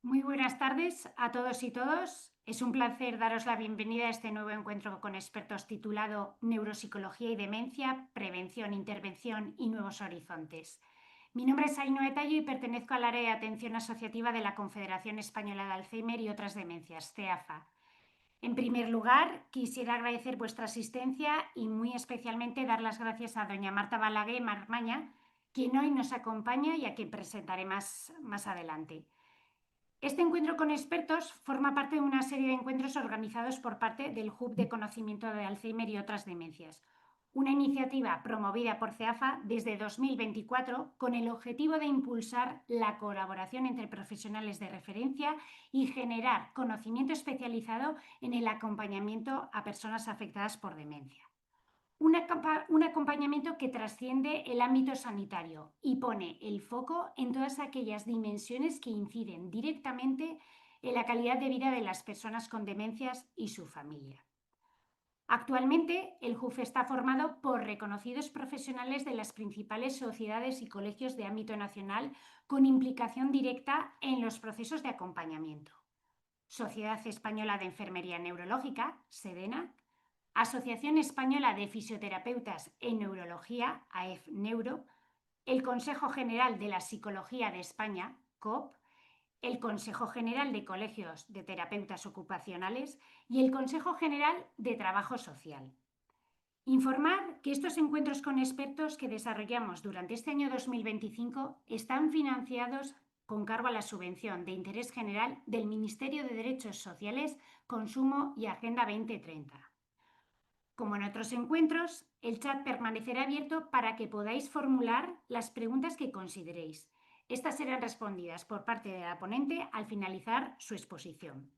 Muy buenas tardes a todos y todas. Es un placer daros la bienvenida a este nuevo encuentro con expertos titulado Neuropsicología y Demencia, Prevención, Intervención y Nuevos Horizontes. Mi nombre es Ainhoa Tallo y pertenezco al área de atención asociativa de la Confederación Española de Alzheimer y otras demencias, CEAFA. En primer lugar, quisiera agradecer vuestra asistencia y muy especialmente dar las gracias a doña Marta Balaguer Marmaña, quien hoy nos acompaña y a quien presentaré más adelante. Este encuentro con expertos forma parte de una serie de encuentros organizados por parte del Hub de Conocimiento de Alzheimer y otras demencias, una iniciativa promovida por CEAFA desde 2024 con el objetivo de impulsar la colaboración entre profesionales de referencia y generar conocimiento especializado en el acompañamiento a personas afectadas por demencia. Un acompañamiento que trasciende el ámbito sanitario y pone el foco en todas aquellas dimensiones que inciden directamente en la calidad de vida de las personas con demencias y su familia. Actualmente, el JUF está formado por reconocidos profesionales de las principales sociedades y colegios de ámbito nacional con implicación directa en los procesos de acompañamiento. Sociedad Española de Enfermería Neurológica, SEDENA, Asociación Española de Fisioterapeutas en Neurología, AEF-Neuro, el Consejo General de la Psicología de España, COP, el Consejo General de Colegios de Terapeutas Ocupacionales y el Consejo General de Trabajo Social. Informar que estos encuentros con expertos que desarrollamos durante este año 2025 están financiados con cargo a la subvención de interés general del Ministerio de Derechos Sociales, Consumo y Agenda 2030. Como en otros encuentros, el chat permanecerá abierto para que podáis formular las preguntas que consideréis. Estas serán respondidas por parte de la ponente al finalizar su exposición.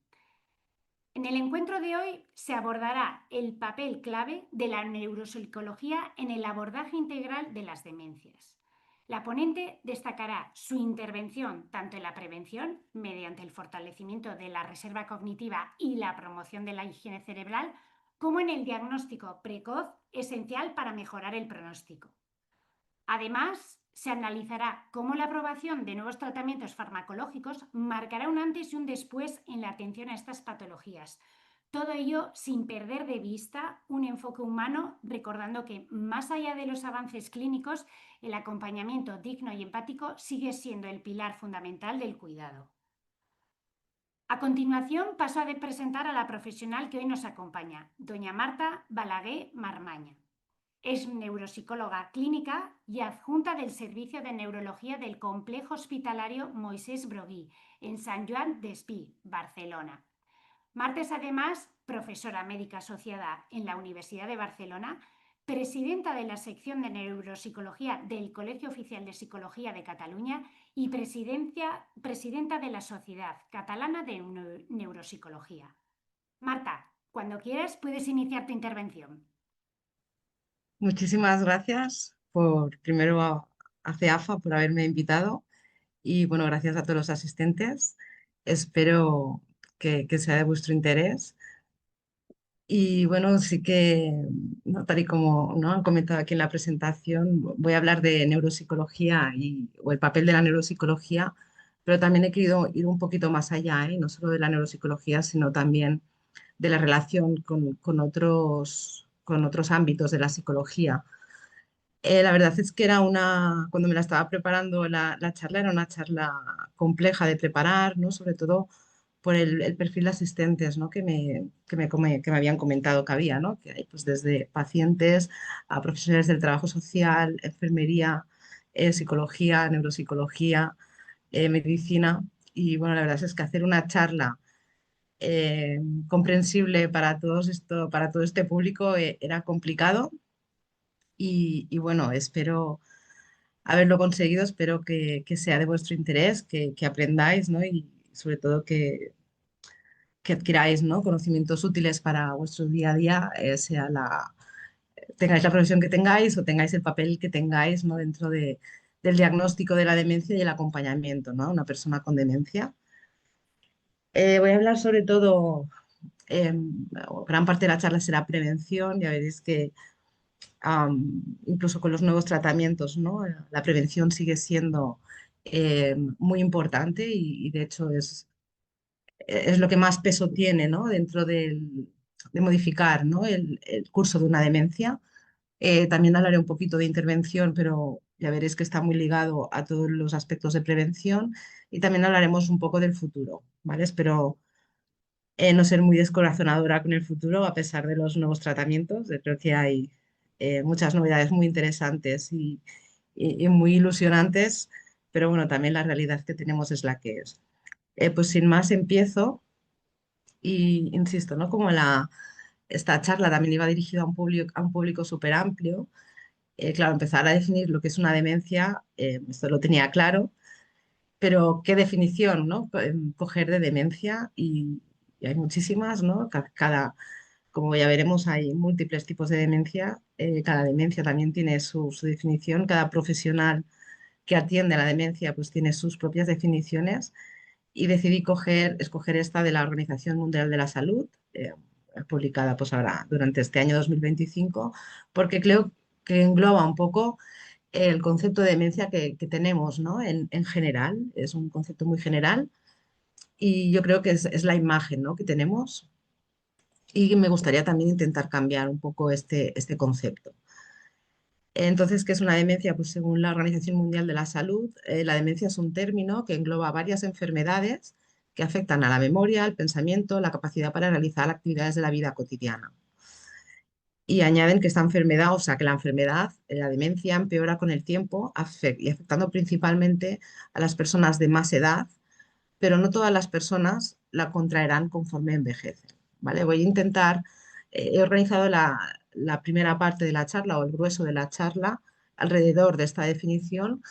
En el encuentro de hoy se abordará el papel clave de la neuropsicología en el abordaje integral de las demencias. La ponente destacará su intervención tanto en la prevención, mediante el fortalecimiento de la reserva cognitiva y la promoción de la higiene cerebral, como en el diagnóstico precoz, esencial para mejorar el pronóstico. Además, se analizará cómo la aprobación de nuevos tratamientos farmacológicos marcará un antes y un después en la atención a estas patologías. Todo ello sin perder de vista un enfoque humano, recordando que más allá de los avances clínicos, el acompañamiento digno y empático sigue siendo el pilar fundamental del cuidado. A continuación, paso a presentar a la profesional que hoy nos acompaña, doña Marta Balaguer Marmaña. Es neuropsicóloga clínica y adjunta del Servicio de Neurología del Complejo Hospitalario Moisés Brogui, en Sant Joan d'Espí, Barcelona. Marta es además profesora médica asociada en la Universidad de Barcelona, presidenta de la sección de neuropsicología del Colegio Oficial de Psicología de Cataluña y presidenta de la Sociedad Catalana de Neuropsicología. Marta, cuando quieras puedes iniciar tu intervención. Muchísimas gracias primero a CEAFA por haberme invitado y bueno, gracias a todos los asistentes. Espero que sea de vuestro interés. Y bueno, sí que, ¿no? Tal y como, ¿no?, han comentado aquí en la presentación, voy a hablar de neuropsicología o el papel de la neuropsicología, pero también he querido ir un poquito más allá, ¿eh? No solo de la neuropsicología, sino también de la relación con otros ámbitos de la psicología. La verdad es que cuando me la estaba preparando la charla, era una charla compleja de preparar, ¿no? Sobre todo por el perfil de asistentes, ¿no? Que me habían comentado que había, ¿no? Que hay pues desde pacientes a profesionales del trabajo social, enfermería, psicología, neuropsicología, medicina. Y bueno, la verdad es que hacer una charla eh, comprensible para todo este público era complicado y bueno, espero haberlo conseguido, espero que sea de vuestro interés, que aprendáis, ¿no? Y sobre todo que adquiráis, ¿no?, conocimientos útiles para vuestro día a día, tengáis la profesión que tengáis o tengáis el papel que tengáis, ¿no?, dentro del diagnóstico de la demencia y el acompañamiento, ¿no?, a una persona con demencia. Voy a hablar sobre todo, gran parte de la charla será prevención, ya veréis que incluso con los nuevos tratamientos, ¿no? La prevención sigue siendo muy importante y de hecho es lo que más peso tiene, ¿no? Dentro de modificar, ¿no? el curso de una demencia. También hablaré un poquito de intervención, pero ya veréis que está muy ligado a todos los aspectos de prevención. Y también hablaremos un poco del futuro, ¿vale? Espero no ser muy descorazonadora con el futuro, a pesar de los nuevos tratamientos. Creo que hay muchas novedades muy interesantes y muy ilusionantes, pero bueno, también la realidad que tenemos es la que es. Pues sin más empiezo y insisto, ¿no? Esta charla también iba dirigida a un público súper amplio. Claro, empezar a definir lo que es una demencia, esto lo tenía claro, pero ¿qué definición, no? Coger de demencia y hay muchísimas, ¿no? Como ya veremos, hay múltiples tipos de demencia. Cada demencia también tiene su definición. Cada profesional que atiende a la demencia pues tiene sus propias definiciones y decidí escoger esta de la Organización Mundial de la Salud, publicada pues ahora durante este año 2025, porque creo que engloba un poco el concepto de demencia que tenemos, ¿no? En general, es un concepto muy general y yo creo que es la imagen, ¿no? que tenemos y me gustaría también intentar cambiar un poco este concepto. Entonces, ¿qué es una demencia? Pues según la Organización Mundial de la Salud, la demencia es un término que engloba varias enfermedades que afectan a la memoria, al pensamiento, la capacidad para realizar actividades de la vida cotidiana. Y añaden que esta enfermedad, o sea, que la enfermedad, la demencia, empeora con el tiempo y afectando principalmente a las personas de más edad, pero no todas las personas la contraerán conforme envejecen. ¿Vale? Voy a intentar, he organizado la primera parte de la charla o el grueso de la charla alrededor de esta definición,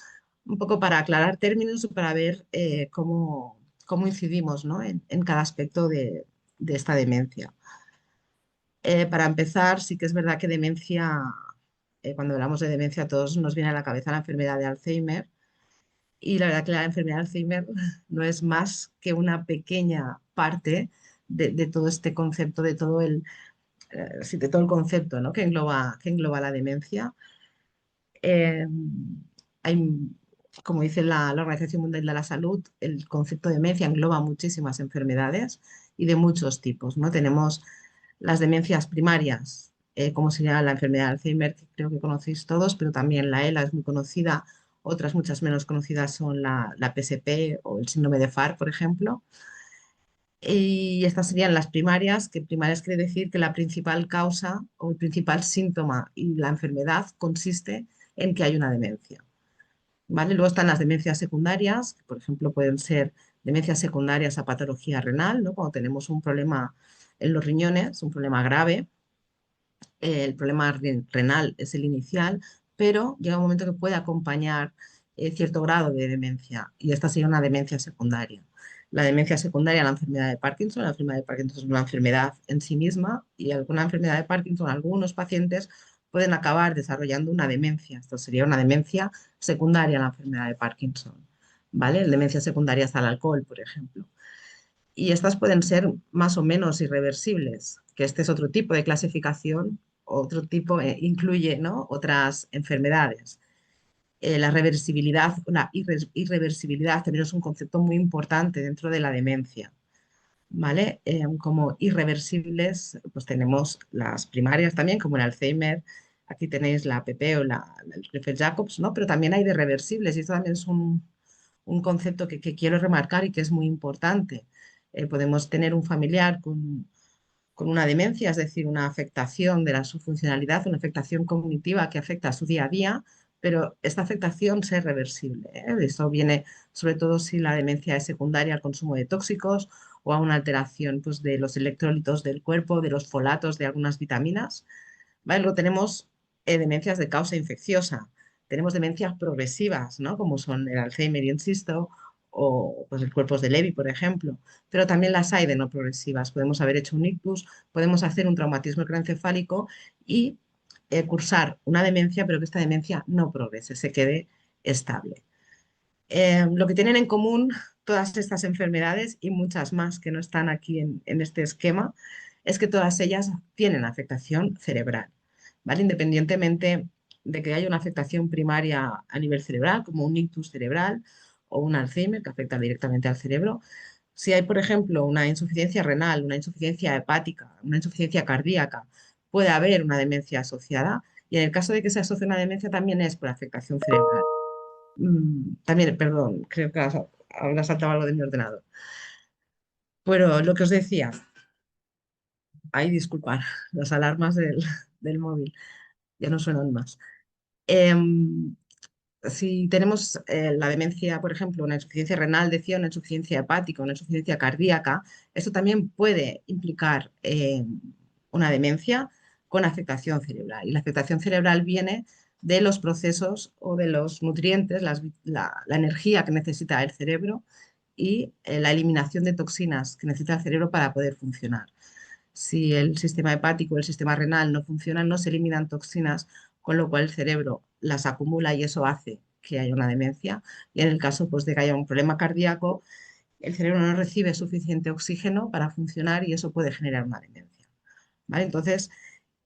un poco para aclarar términos y para ver cómo incidimos, ¿no? en cada aspecto de esta demencia. Para empezar, sí que es verdad que demencia, cuando hablamos de demencia, a todos nos viene a la cabeza la enfermedad de Alzheimer. Y la verdad que la enfermedad de Alzheimer no es más que una pequeña parte de todo este concepto, sí, de todo el concepto, ¿no? que engloba la demencia. Eh, hay, como dice la Organización Mundial de la Salud, el concepto de demencia engloba muchísimas enfermedades y de muchos tipos, ¿no? Tenemos las demencias primarias, como sería la enfermedad de Alzheimer, que creo que conocéis todos, pero también la ELA es muy conocida. Otras muchas menos conocidas son la PSP o el síndrome de FAR, por ejemplo. Y estas serían las primarias, que primarias quiere decir que la principal causa o el principal síntoma y la enfermedad consiste en que hay una demencia. ¿Vale? Luego están las demencias secundarias, que por ejemplo pueden ser demencias secundarias a patología renal, ¿no? Cuando tenemos un problema en los riñones, un problema grave, el problema renal es el inicial, pero llega un momento que puede acompañar cierto grado de demencia y esta sería una demencia secundaria. La demencia secundaria a la enfermedad de Parkinson, la enfermedad de Parkinson es una enfermedad en sí misma y alguna enfermedad de Parkinson, algunos pacientes pueden acabar desarrollando una demencia. Esto sería una demencia secundaria a la enfermedad de Parkinson, ¿vale? Demencia secundaria al alcohol, por ejemplo. Y estas pueden ser más o menos irreversibles, que este es otro tipo de clasificación, otro tipo, incluye, ¿no? otras enfermedades. La reversibilidad, la irreversibilidad también es un concepto muy importante dentro de la demencia, ¿vale? Como irreversibles, pues tenemos las primarias también, como el Alzheimer, aquí tenéis la APP o el Creutzfeldt-Jacobs, ¿no? Pero también hay de reversibles y esto también es un concepto que quiero remarcar y que es muy importante. Podemos tener un familiar con una demencia, es decir, una afectación de su funcionalidad, una afectación cognitiva que afecta a su día a día, pero esta afectación es reversible. Esto viene sobre todo si la demencia es secundaria al consumo de tóxicos o a una alteración pues, de los electrolitos del cuerpo, de los folatos, de algunas vitaminas. ¿Vale? Luego tenemos demencias de causa infecciosa, tenemos demencias progresivas, ¿no? Como son el Alzheimer, insisto, o pues, el cuerpos de Levy, por ejemplo. Pero también las hay de no progresivas. Podemos haber hecho un ictus, podemos hacer un traumatismo craneoencefálico y cursar una demencia, pero que esta demencia no progrese, se quede estable. Lo que tienen en común todas estas enfermedades y muchas más que no están aquí en este esquema es que todas ellas tienen afectación cerebral, ¿vale? Independientemente de que haya una afectación primaria a nivel cerebral, como un ictus cerebral o un Alzheimer que afecta directamente al cerebro, Si hay, por ejemplo, una insuficiencia renal, una insuficiencia hepática, una insuficiencia cardíaca, puede haber una demencia asociada. Y en el caso de que se asocie una demencia, también es por afectación cerebral. También, perdón, creo que habrá saltado algo de mi ordenador. Pero lo que os decía, ay, disculpar, las alarmas del móvil ya no suenan más. Em, si tenemos la demencia, por ejemplo, una insuficiencia renal, decía, una insuficiencia hepática, una insuficiencia cardíaca, esto también puede implicar una demencia con afectación cerebral. Y la afectación cerebral viene de los procesos o de los nutrientes, la energía que necesita el cerebro y la eliminación de toxinas que necesita el cerebro para poder funcionar. Si el sistema hepático o el sistema renal no funcionan, no se eliminan toxinas, con lo cual el cerebro las acumula y eso hace que haya una demencia. Y en el caso pues, de que haya un problema cardíaco, el cerebro no recibe suficiente oxígeno para funcionar y eso puede generar una demencia. ¿Vale? Entonces,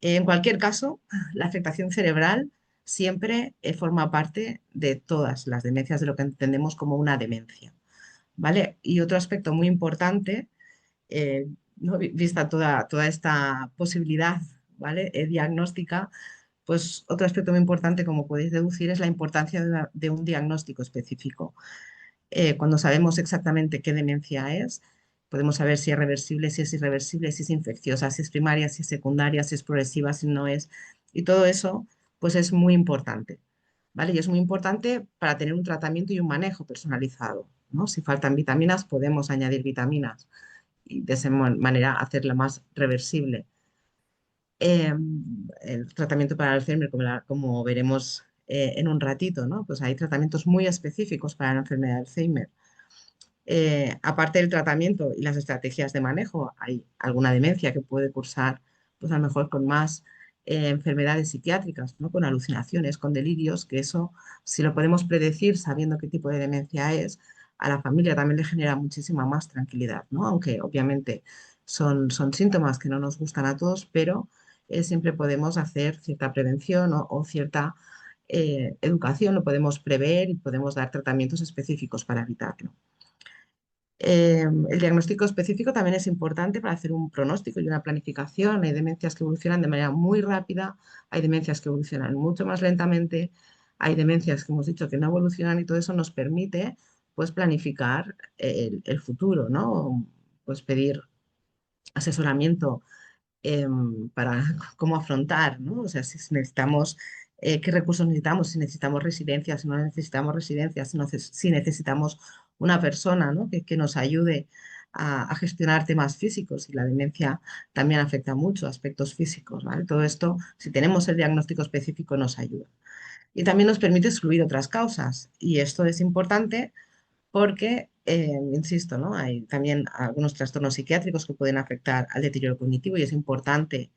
en cualquier caso, la afectación cerebral siempre forma parte de todas las demencias, de lo que entendemos como una demencia. ¿Vale? Y otro aspecto muy importante eh, ¿no? Vista toda esta posibilidad, ¿vale? Diagnóstica, pues otro aspecto muy importante, como podéis deducir, es la importancia de un diagnóstico específico. Cuando sabemos exactamente qué demencia es, podemos saber si es reversible, si es irreversible, si es infecciosa, si es primaria, si es secundaria, si es progresiva, si no es. Y todo eso, pues es muy importante, ¿vale? Y es muy importante para tener un tratamiento y un manejo personalizado, ¿no? Si faltan vitaminas, podemos añadir vitaminas y de esa manera hacerla más reversible. El tratamiento para el Alzheimer, como veremos en un ratito, ¿no? Pues hay tratamientos muy específicos para la enfermedad de Alzheimer. Aparte del tratamiento y las estrategias de manejo, hay alguna demencia que puede cursar, pues a lo mejor con más enfermedades psiquiátricas, ¿no? Con alucinaciones, con delirios, que eso, si lo podemos predecir sabiendo qué tipo de demencia es, a la familia también le genera muchísima más tranquilidad, ¿no? Aunque obviamente son síntomas que no nos gustan a todos, pero siempre podemos hacer cierta prevención o cierta educación, lo podemos prever y podemos dar tratamientos específicos para evitarlo. El diagnóstico específico también es importante para hacer un pronóstico y una planificación. Hay demencias que evolucionan de manera muy rápida, hay demencias que evolucionan mucho más lentamente, hay demencias que hemos dicho que no evolucionan y todo eso nos permite pues, planificar el futuro, ¿no? Pues pedir asesoramiento para cómo afrontar, ¿no? O sea, si necesitamos, qué recursos necesitamos, si necesitamos residencias, si no necesitamos residencias, si necesitamos una persona, ¿no? que nos ayude a gestionar temas físicos y la demencia también afecta mucho aspectos físicos, ¿vale? Todo esto, si tenemos el diagnóstico específico, nos ayuda. Y también nos permite excluir otras causas. Y esto es importante porque, insisto, ¿no? Hay también algunos trastornos psiquiátricos que pueden afectar al deterioro cognitivo y es importante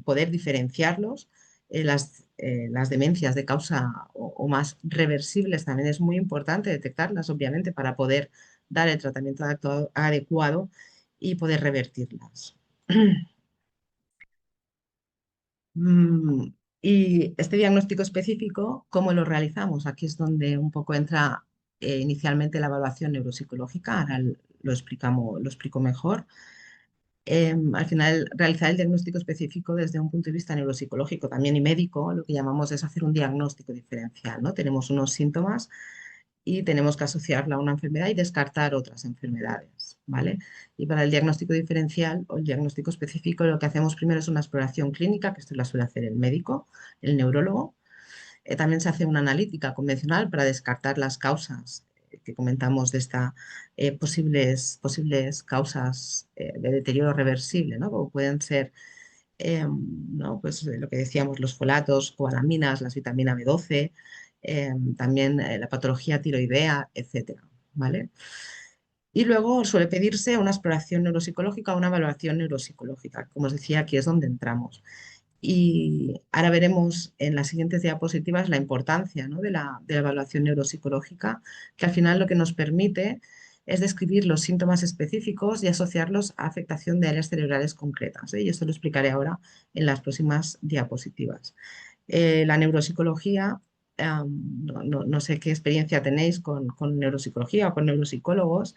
poder diferenciarlos. Las demencias de causa o más reversibles también es muy importante detectarlas, obviamente, para poder dar el tratamiento adecuado y poder revertirlas. Mm, Y este diagnóstico específico, ¿cómo lo realizamos? Aquí es donde un poco entra inicialmente la evaluación neuropsicológica, ahora lo explico mejor. Al final, realizar el diagnóstico específico desde un punto de vista neuropsicológico también y médico, lo que llamamos es hacer un diagnóstico diferencial, ¿no? Tenemos unos síntomas y tenemos que asociarla a una enfermedad y descartar otras enfermedades, ¿vale? Y para el diagnóstico diferencial o el diagnóstico específico, lo que hacemos primero es una exploración clínica, que esto la suele hacer el médico, el neurólogo. También se hace una analítica convencional para descartar las causas que comentamos de estas posibles causas de deterioro reversible, ¿no? Como pueden ser ¿no? Pues lo que decíamos, los folatos, cobalaminas, las vitamina B12, también la patología tiroidea, etcétera, ¿vale? Y luego suele pedirse una exploración neuropsicológica o una evaluación neuropsicológica. Como os decía, aquí es donde entramos. Y ahora veremos en las siguientes diapositivas la importancia, ¿no? de la evaluación neuropsicológica, que al final lo que nos permite es describir los síntomas específicos y asociarlos a afectación de áreas cerebrales concretas, ¿eh? Y esto lo explicaré ahora en las próximas diapositivas. La neuropsicología, no sé qué experiencia tenéis con neuropsicología o con neuropsicólogos,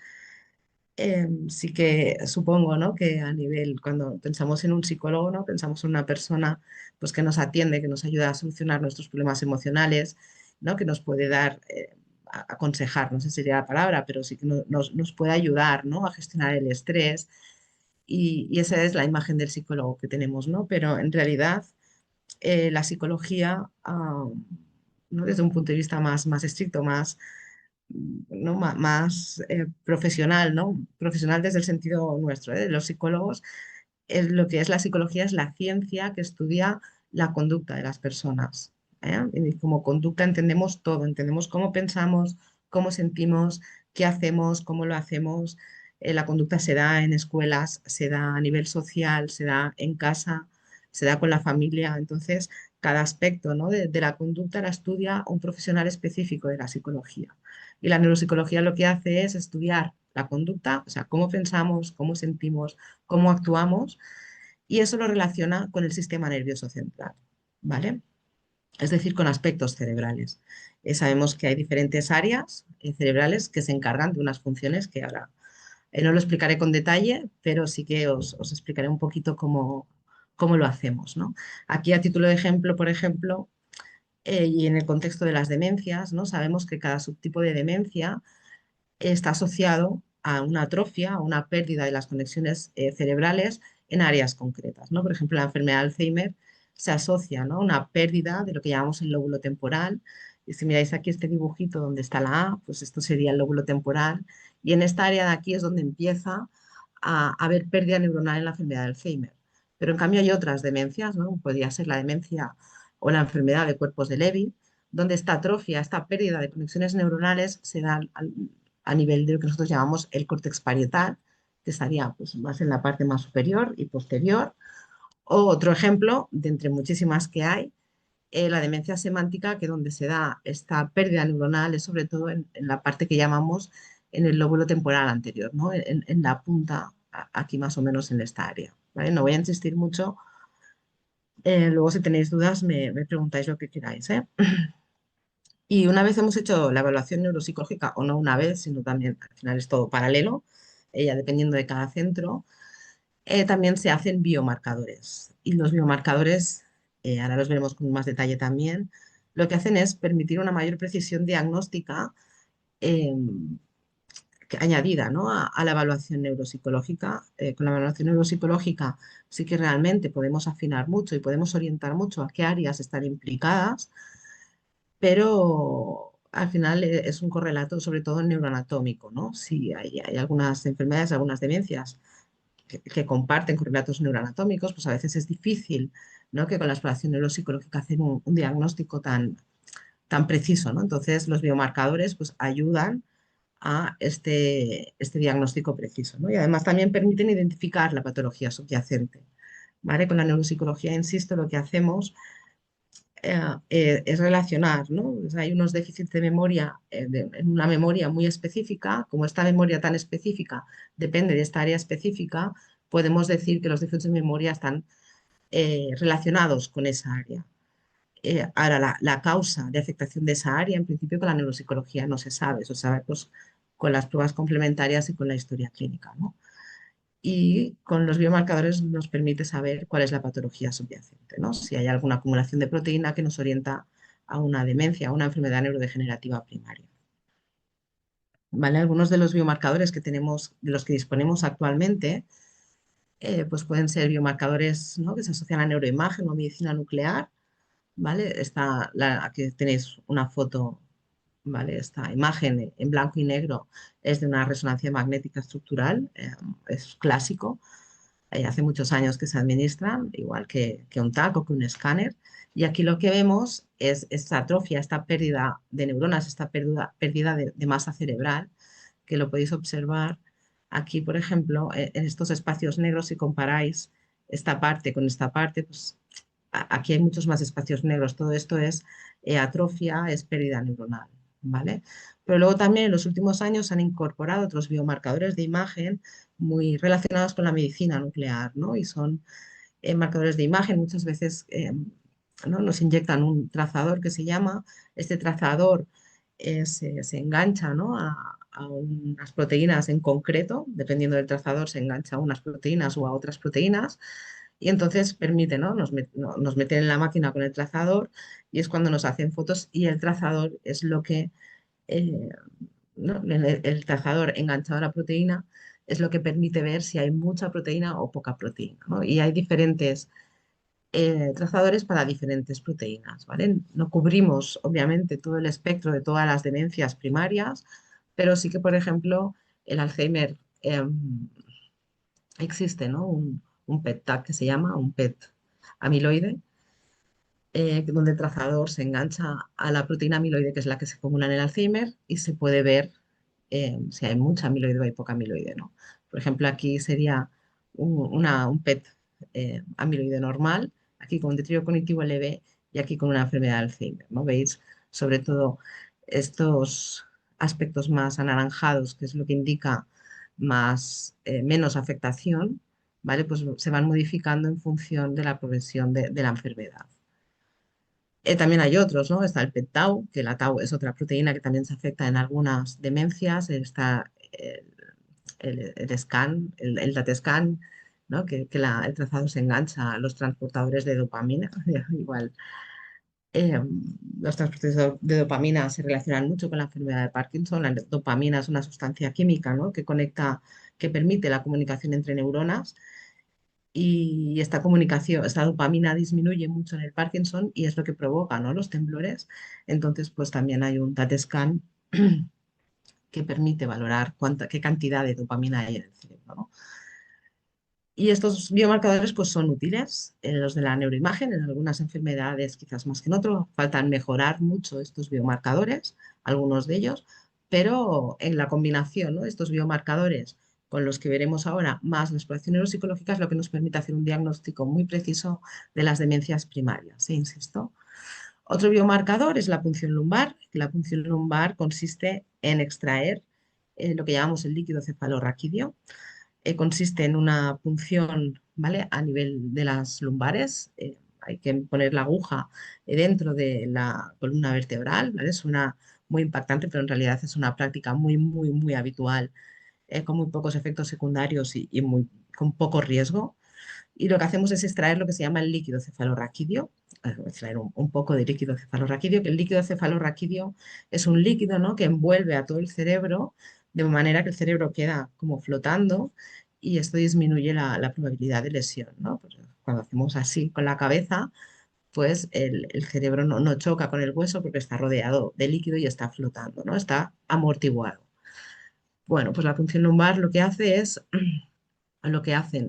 Sí que supongo, ¿no? Que a nivel, cuando pensamos en un psicólogo, ¿no? Pensamos en una persona pues, que nos atiende, que nos ayuda a solucionar nuestros problemas emocionales, ¿no? Que nos puede dar, aconsejar, no sé si sería la palabra, pero sí que nos puede ayudar, ¿no? A gestionar el estrés. Y esa es la imagen del psicólogo que tenemos, ¿no? Pero en realidad la psicología, ¿no? Desde un punto de vista más estricto, ¿no? Más profesional, ¿no? Profesional desde el sentido nuestro, de los psicólogos. Lo que es la psicología es la ciencia que estudia la conducta de las personas. Y como conducta entendemos todo, entendemos cómo pensamos, cómo sentimos, qué hacemos, cómo lo hacemos. La conducta se da en escuelas, se da a nivel social, se da en casa, se da con la familia. Entonces, cada aspecto, ¿no? de la conducta la estudia un profesional específico de la psicología. Y la neuropsicología lo que hace es estudiar la conducta, o sea, cómo pensamos, cómo sentimos, cómo actuamos, y eso lo relaciona con el sistema nervioso central, ¿vale? Es decir, con aspectos cerebrales. Sabemos que hay diferentes áreas cerebrales que se encargan de unas funciones que ahora no lo explicaré con detalle, pero sí que os explicaré un poquito cómo lo hacemos, ¿no? Aquí a título de ejemplo, por ejemplo, y en el contexto de las demencias, ¿no? Sabemos que cada subtipo de demencia está asociado a una atrofia, a una pérdida de las conexiones cerebrales en áreas concretas, ¿no? Por ejemplo, la enfermedad de Alzheimer se asocia, ¿no? a una pérdida de lo que llamamos el lóbulo temporal. Y si miráis aquí este dibujito donde está la A, pues esto sería el lóbulo temporal. Y en esta área de aquí es donde empieza a haber pérdida neuronal en la enfermedad de Alzheimer. Pero en cambio hay otras demencias, ¿no? Podría ser la demencia o la enfermedad de cuerpos de Levy, donde esta atrofia, esta pérdida de conexiones neuronales se da a nivel de lo que nosotros llamamos el córtex parietal, que estaría pues, más en la parte más superior y posterior. O otro ejemplo, de entre muchísimas que hay, la demencia semántica, que donde se da esta pérdida neuronal es sobre todo en la parte que llamamos en el lóbulo temporal anterior, ¿no? En la punta, aquí más o menos en esta área. ¿Vale? No voy a insistir mucho. Luego, si tenéis dudas, me preguntáis lo que queráis, ¿eh? Y una vez hemos hecho la evaluación neuropsicológica, o no una vez, sino también al final es todo paralelo, ya dependiendo de cada centro, también se hacen biomarcadores. Y los biomarcadores, ahora los veremos con más detalle también, lo que hacen es permitir una mayor precisión diagnóstica eh, añadida, ¿no? a la evaluación neuropsicológica. Con la evaluación neuropsicológica sí que realmente podemos afinar mucho y podemos orientar mucho a qué áreas están implicadas, pero al final es un correlato sobre todo neuroanatómico, ¿no? Sí, hay algunas enfermedades, algunas demencias que comparten correlatos neuroanatómicos, pues a veces es difícil, ¿no? Que con la exploración neuropsicológica hacer un diagnóstico tan preciso, ¿no? Entonces los biomarcadores pues ayudan a este diagnóstico preciso, ¿no? Y además también permiten identificar la patología subyacente, ¿vale? Con la neuropsicología, insisto, lo que hacemos es relacionar, ¿no? O sea, hay unos déficits de memoria en una memoria muy específica. Como esta memoria tan específica depende de esta área específica, podemos decir que los déficits de memoria están relacionados con esa área. Ahora, la causa de afectación de esa área, en principio con la neuropsicología no se sabe, eso se sabe pues, con las pruebas complementarias y con la historia clínica, ¿no? Y con los biomarcadores nos permite saber cuál es la patología subyacente, ¿no? Si hay alguna acumulación de proteína que nos orienta a una demencia, a una enfermedad neurodegenerativa primaria. ¿Vale? Algunos de los biomarcadores que tenemos, de los que disponemos actualmente, pues pueden ser biomarcadores, ¿no? que se asocian a neuroimagen o a medicina nuclear, ¿vale? Aquí tenéis una foto, ¿vale? Esta imagen en blanco y negro es de una resonancia magnética estructural, es clásico. Hace muchos años que se administran, igual que un TAC o que un escáner. Y aquí lo que vemos es esta atrofia, esta pérdida de neuronas, esta pérdida de masa cerebral, que lo podéis observar aquí, por ejemplo, en estos espacios negros, si comparáis esta parte con esta parte, pues aquí hay muchos más espacios negros. Todo esto es atrofia, es pérdida neuronal, ¿vale? Pero luego también en los últimos años se han incorporado otros biomarcadores de imagen muy relacionados con la medicina nuclear, ¿no? Y son marcadores de imagen, muchas veces ¿no? nos inyectan un trazador que se llama, este trazador se engancha, ¿no? a unas proteínas en concreto, dependiendo del trazador, se engancha a unas proteínas o a otras proteínas, y entonces permite, ¿no? Nos meten en la máquina con el trazador y es cuando nos hacen fotos y el trazador es lo que, eh, ¿no? El trazador enganchado a la proteína es lo que permite ver si hay mucha proteína o poca proteína, ¿no? Y hay diferentes trazadores para diferentes proteínas, ¿vale? No cubrimos, obviamente, todo el espectro de todas las demencias primarias, pero sí que, por ejemplo, el Alzheimer, existe, ¿no? Un PET tag que se llama, un PET amiloide, donde el trazador se engancha a la proteína amiloide, que es la que se acumula en el Alzheimer, y se puede ver si hay mucha amiloide o hay poca amiloide, ¿no? Por ejemplo, aquí sería un PET amiloide normal, aquí con un deterioro cognitivo leve y aquí con una enfermedad de Alzheimer, ¿no? Veis sobre todo estos aspectos más anaranjados, que es lo que indica menos afectación, ¿vale? Pues se van modificando en función de la progresión de la enfermedad. También hay otros, ¿no? Está el PET-tau, que la tau es otra proteína que también se afecta en algunas demencias. Está el scan, el DAT-scan, ¿no? El trazado se engancha a los transportadores de dopamina. Igual, eh, los transportadores de dopamina se relacionan mucho con la enfermedad de Parkinson. La dopamina es una sustancia química, ¿no? Que conecta, que permite la comunicación entre neuronas y esta comunicación, esta dopamina disminuye mucho en el Parkinson y es lo que provoca, ¿no? Los temblores. Entonces, pues también hay un TAT scan que permite valorar qué cantidad de dopamina hay en el cerebro, ¿no? Y estos biomarcadores pues son útiles en los de la neuroimagen, en algunas enfermedades quizás más que en otros. Faltan mejorar mucho estos biomarcadores, algunos de ellos, pero en la combinación, ¿no? Estos biomarcadores con los que veremos ahora, más la exploración neuropsicológica, es lo que nos permite hacer un diagnóstico muy preciso de las demencias primarias, insisto. Otro biomarcador es la punción lumbar. La punción lumbar consiste en extraer lo que llamamos el líquido cefalorraquídeo. Consiste en una punción, ¿vale? A nivel de las lumbares. Hay que poner la aguja dentro de la columna vertebral, ¿vale? Suena muy impactante, pero en realidad es una práctica muy, muy, muy habitual, con muy pocos efectos secundarios y con poco riesgo. Y lo que hacemos es extraer lo que se llama el líquido cefalorraquídeo, extraer un poco de líquido cefalorraquídeo, que el líquido cefalorraquídeo es un líquido, ¿no? Que envuelve a todo el cerebro, de manera que el cerebro queda como flotando y esto disminuye la probabilidad de lesión, ¿no? Pues cuando hacemos así con la cabeza, pues el cerebro no choca con el hueso porque está rodeado de líquido y está flotando, ¿no? Está amortiguado. Bueno, pues la punción lumbar lo que hacen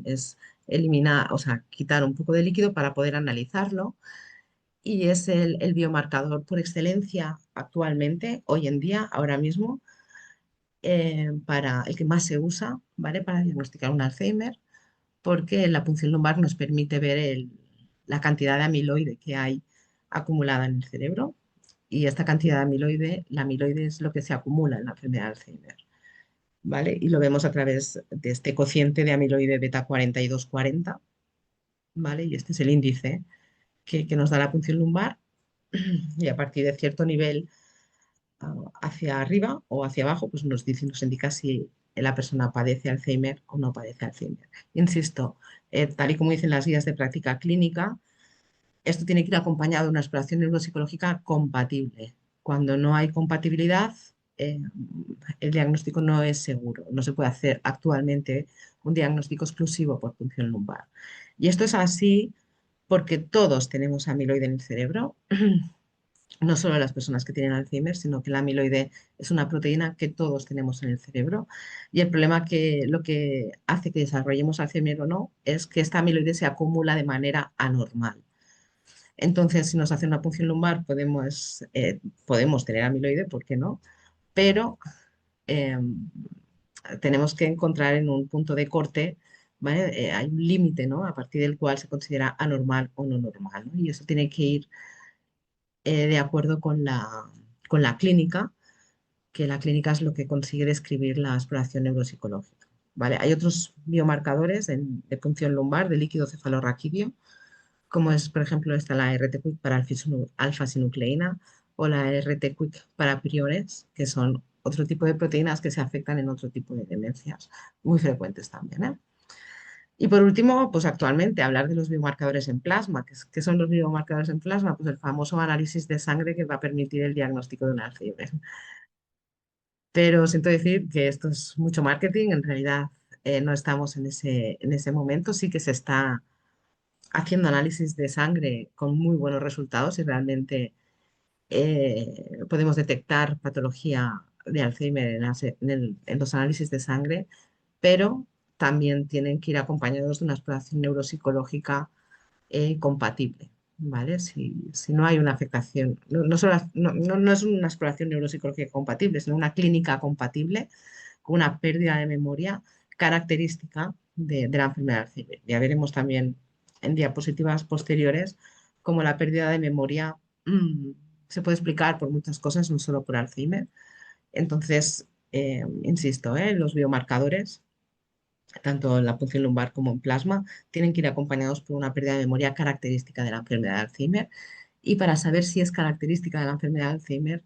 es eliminar, o sea, quitar un poco de líquido para poder analizarlo y es el biomarcador por excelencia actualmente, hoy en día, ahora mismo, para el que más se usa, ¿vale? Para diagnosticar un Alzheimer, porque la punción lumbar nos permite ver la cantidad de amiloide que hay acumulada en el cerebro y esta cantidad de amiloide, la amiloide es lo que se acumula en la enfermedad de Alzheimer. ¿Vale? Y lo vemos a través de este cociente de amiloide beta 4240, ¿vale? Y este es el índice que nos da la punción lumbar y a partir de cierto nivel hacia arriba o hacia abajo, pues nos indica si la persona padece Alzheimer o no padece Alzheimer. Insisto, tal y como dicen las guías de práctica clínica, esto tiene que ir acompañado de una exploración neuropsicológica compatible. Cuando no hay compatibilidad, eh, el diagnóstico no es seguro. No se puede hacer actualmente un diagnóstico exclusivo por punción lumbar. Y esto es así porque todos tenemos amiloide en el cerebro, no solo las personas que tienen Alzheimer, sino que la amiloide es una proteína que todos tenemos en el cerebro. Y el problema que lo que hace que desarrollemos Alzheimer o no es que esta amiloide se acumula de manera anormal. Entonces, si nos hace una punción lumbar, podemos tener amiloide, ¿por qué no? Pero eh, tenemos que encontrar en un punto de corte, ¿vale? Hay un límite, ¿no? A partir del cual se considera anormal o no normal, ¿no? Y eso tiene que ir de acuerdo con la clínica, que la clínica es lo que consigue describir la exploración neuropsicológica, ¿vale? Hay otros biomarcadores de punción lumbar, de líquido cefalorraquídeo, como es, por ejemplo, está la RT-QuIC para alfa-sinucleína o la RT-QuIC para priones, que son otro tipo de proteínas que se afectan en otro tipo de demencias, muy frecuentes también, ¿eh? Y por último, pues actualmente hablar de los biomarcadores en plasma. ¿Qué son los biomarcadores en plasma? Pues el famoso análisis de sangre que va a permitir el diagnóstico de un Alzheimer. Pero siento decir que esto es mucho marketing, en realidad no estamos en ese momento, sí que se está haciendo análisis de sangre con muy buenos resultados y realmente podemos detectar patología de Alzheimer en los análisis de sangre, pero también tienen que ir acompañados de una exploración neuropsicológica compatible, ¿vale? Si no hay una afectación, no es una exploración neuropsicológica compatible, sino una clínica compatible con una pérdida de memoria característica de la enfermedad de Alzheimer. Ya veremos también en diapositivas posteriores cómo la pérdida de memoria mm, se puede explicar por muchas cosas, no solo por Alzheimer. Entonces, insisto, los biomarcadores tanto en la punción lumbar como en plasma, tienen que ir acompañados por una pérdida de memoria característica de la enfermedad de Alzheimer. Y para saber si es característica de la enfermedad de Alzheimer,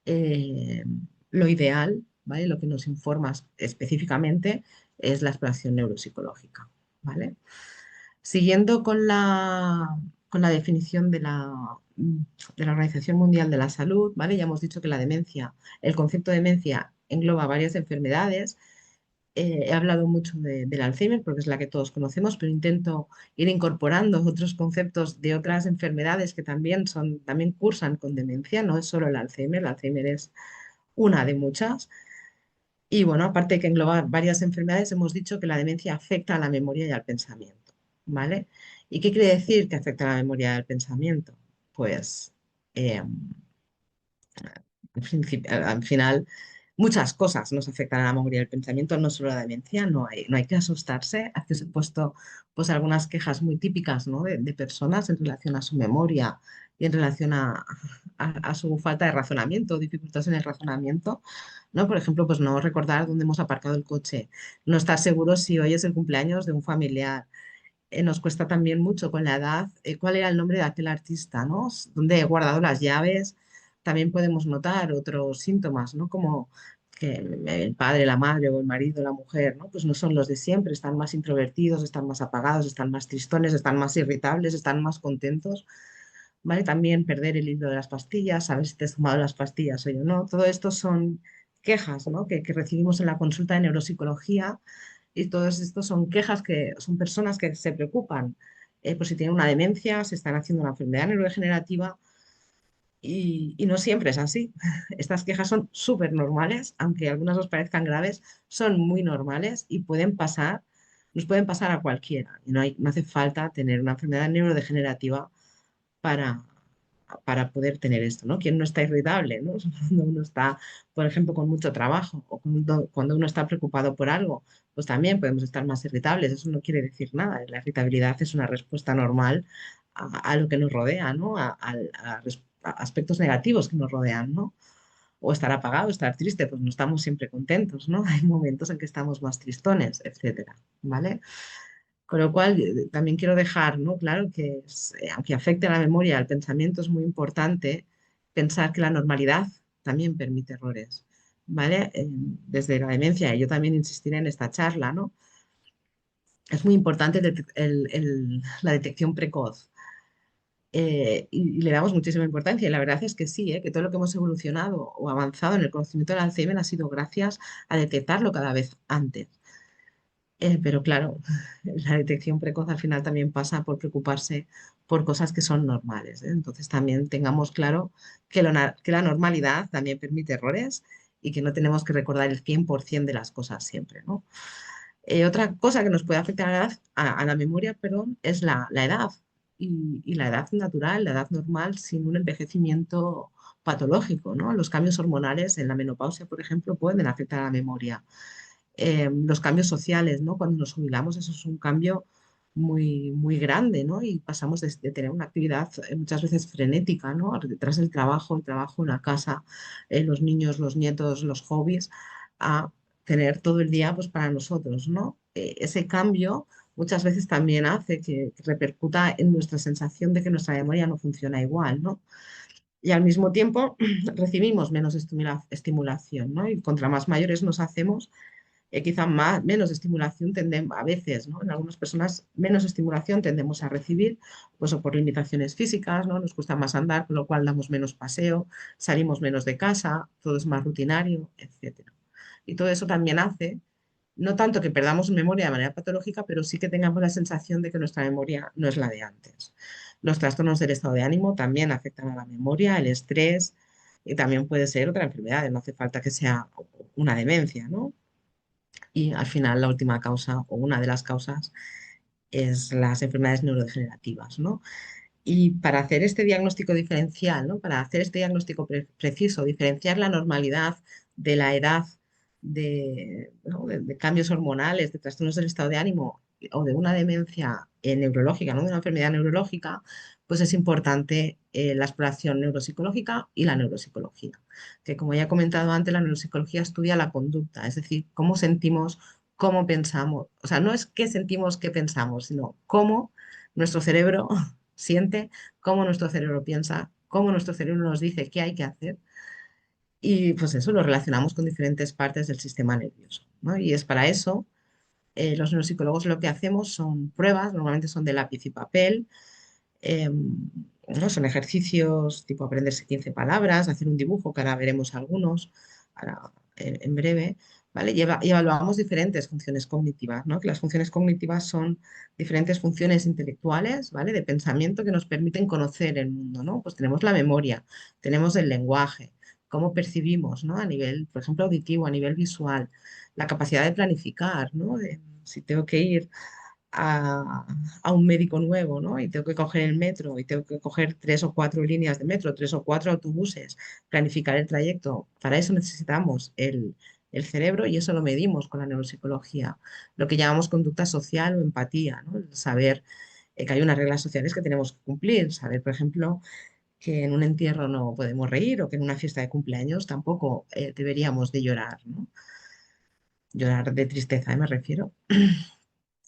eh, lo ideal, ¿vale? Lo que nos informa específicamente es la exploración neuropsicológica, ¿vale? Siguiendo con la definición de la Organización Mundial de la Salud, ¿vale? Ya hemos dicho que la demencia, el concepto de demencia engloba varias enfermedades. He hablado mucho del Alzheimer porque es la que todos conocemos, pero intento ir incorporando otros conceptos de otras enfermedades que también cursan con demencia, no es solo el Alzheimer es una de muchas. Y bueno, aparte de que engloba varias enfermedades, hemos dicho que la demencia afecta a la memoria y al pensamiento, ¿vale? ¿Y qué quiere decir que afecta a la memoria y al pensamiento? Pues eh, al final, muchas cosas nos afectan a la memoria y al pensamiento, no solo la demencia, no hay que asustarse. Aquí os he puesto pues, algunas quejas muy típicas, ¿no? de personas en relación a su memoria y en relación a su falta de razonamiento, dificultades en el razonamiento, ¿no? Por ejemplo, pues no recordar dónde hemos aparcado el coche, no estar seguro si hoy es el cumpleaños de un familiar. Nos cuesta también mucho con la edad, cuál era el nombre de aquel artista, ¿no? Dónde he guardado las llaves. También podemos notar otros síntomas, ¿no? Como que el padre, la madre o el marido, la mujer, ¿no? Pues no son los de siempre, están más introvertidos, están más apagados, están más tristones, están más irritables, están más contentos, ¿vale? También perder el hilo de las pastillas, saber si te has tomado las pastillas o no. Todo esto son quejas, ¿no? que recibimos en la consulta de neuropsicología y todos estos son quejas que son personas que se preocupan por si tienen una demencia, si están haciendo una enfermedad neurodegenerativa y no siempre es así. Estas quejas son súper normales, aunque algunas os parezcan graves, son muy normales y nos pueden pasar a cualquiera. Y no hace falta tener una enfermedad neurodegenerativa para, para poder tener esto, ¿no? ¿Quién no está irritable, ¿no? Cuando uno está, por ejemplo, con mucho trabajo o cuando uno está preocupado por algo, pues también podemos estar más irritables. Eso no quiere decir nada. La irritabilidad es una respuesta normal a lo que nos rodea, ¿no? A aspectos negativos que nos rodean, ¿no? O estar apagado, estar triste, pues no estamos siempre contentos, ¿no? Hay momentos en que estamos más tristones, etcétera, ¿vale? Con lo cual, también quiero dejar, ¿no? Claro que aunque afecte a la memoria, al pensamiento es muy importante pensar que la normalidad también permite errores, ¿vale? Desde la demencia, y yo también insistiré en esta charla, ¿no? Es muy importante la detección precoz. Y le damos muchísima importancia. Y la verdad es que sí, que todo lo que hemos evolucionado o avanzado en el conocimiento del Alzheimer ha sido gracias a detectarlo cada vez antes. Pero claro, la detección precoz al final también pasa por preocuparse por cosas que son normales, ¿eh? Entonces también tengamos claro que la normalidad también permite errores y que no tenemos que recordar el 100% de las cosas siempre, ¿no? Otra cosa que nos puede afectar a la memoria, perdón, es la edad y la edad natural, la edad normal sin un envejecimiento patológico, ¿no? Los cambios hormonales en la menopausia, por ejemplo, pueden afectar a la memoria. Los cambios sociales, ¿no? Cuando nos jubilamos, eso es un cambio muy grande, ¿no? Y pasamos de tener una actividad muchas veces frenética, ¿no? Detrás del trabajo, el trabajo, la casa, los niños, los nietos, los hobbies, a tener todo el día pues, para nosotros, ¿no? Ese cambio muchas veces también hace que repercuta en nuestra sensación de que nuestra memoria no funciona igual, ¿no? y al mismo tiempo recibimos menos estimulación, ¿no? Y contra más mayores nos hacemos, quizá menos estimulación tendemos, a veces, ¿no? En algunas personas menos estimulación tendemos a recibir, pues o por limitaciones físicas, ¿no? Nos cuesta más andar, con lo cual damos menos paseo, salimos menos de casa, todo es más rutinario, etcétera. Y todo eso también hace, no tanto que perdamos memoria de manera patológica, pero sí que tengamos la sensación de que nuestra memoria no es la de antes. Los trastornos del estado de ánimo también afectan a la memoria, el estrés, y también puede ser otra enfermedad, no hace falta que sea una demencia, ¿no? Y al final la última causa o una de las causas es las enfermedades neurodegenerativas, ¿no? Y para hacer este diagnóstico diferencial, ¿no? Para hacer este diagnóstico preciso, diferenciar la normalidad de la edad ¿no? de cambios hormonales, de trastornos del estado de ánimo o de una demencia neurológica, ¿no? De una enfermedad neurológica, pues es importante la exploración neuropsicológica y la neuropsicología. Que como ya he comentado antes, la neuropsicología estudia la conducta, es decir, cómo sentimos, cómo pensamos. O sea, no es qué sentimos, qué pensamos, sino cómo nuestro cerebro siente, cómo nuestro cerebro piensa, cómo nuestro cerebro nos dice qué hay que hacer y pues eso lo relacionamos con diferentes partes del sistema nervioso, ¿no? Y es para eso, los neuropsicólogos lo que hacemos son pruebas, normalmente son de lápiz y papel, ¿no? Son ejercicios tipo aprenderse 15 palabras, hacer un dibujo, que ahora veremos algunos ahora, en breve, ¿vale? Y evaluamos diferentes funciones cognitivas, ¿no? Que las funciones cognitivas son diferentes funciones intelectuales, ¿vale? De pensamiento que nos permiten conocer el mundo, ¿no? Pues tenemos la memoria, tenemos el lenguaje, cómo percibimos, ¿no? A nivel, por ejemplo, auditivo, a nivel visual, la capacidad de planificar, ¿no? Si tengo que ir a, a un médico nuevo, ¿no? Y tengo que coger el metro y tengo que coger 3 o 4 líneas de metro, 3 o 4 autobuses, planificar el trayecto. Para eso necesitamos el cerebro y eso lo medimos con la neuropsicología, lo que llamamos conducta social o empatía, ¿no? El saber que hay unas reglas sociales que tenemos que cumplir, saber, por ejemplo, que en un entierro no podemos reír o que en una fiesta de cumpleaños tampoco deberíamos de llorar, ¿no? Llorar de tristeza, me refiero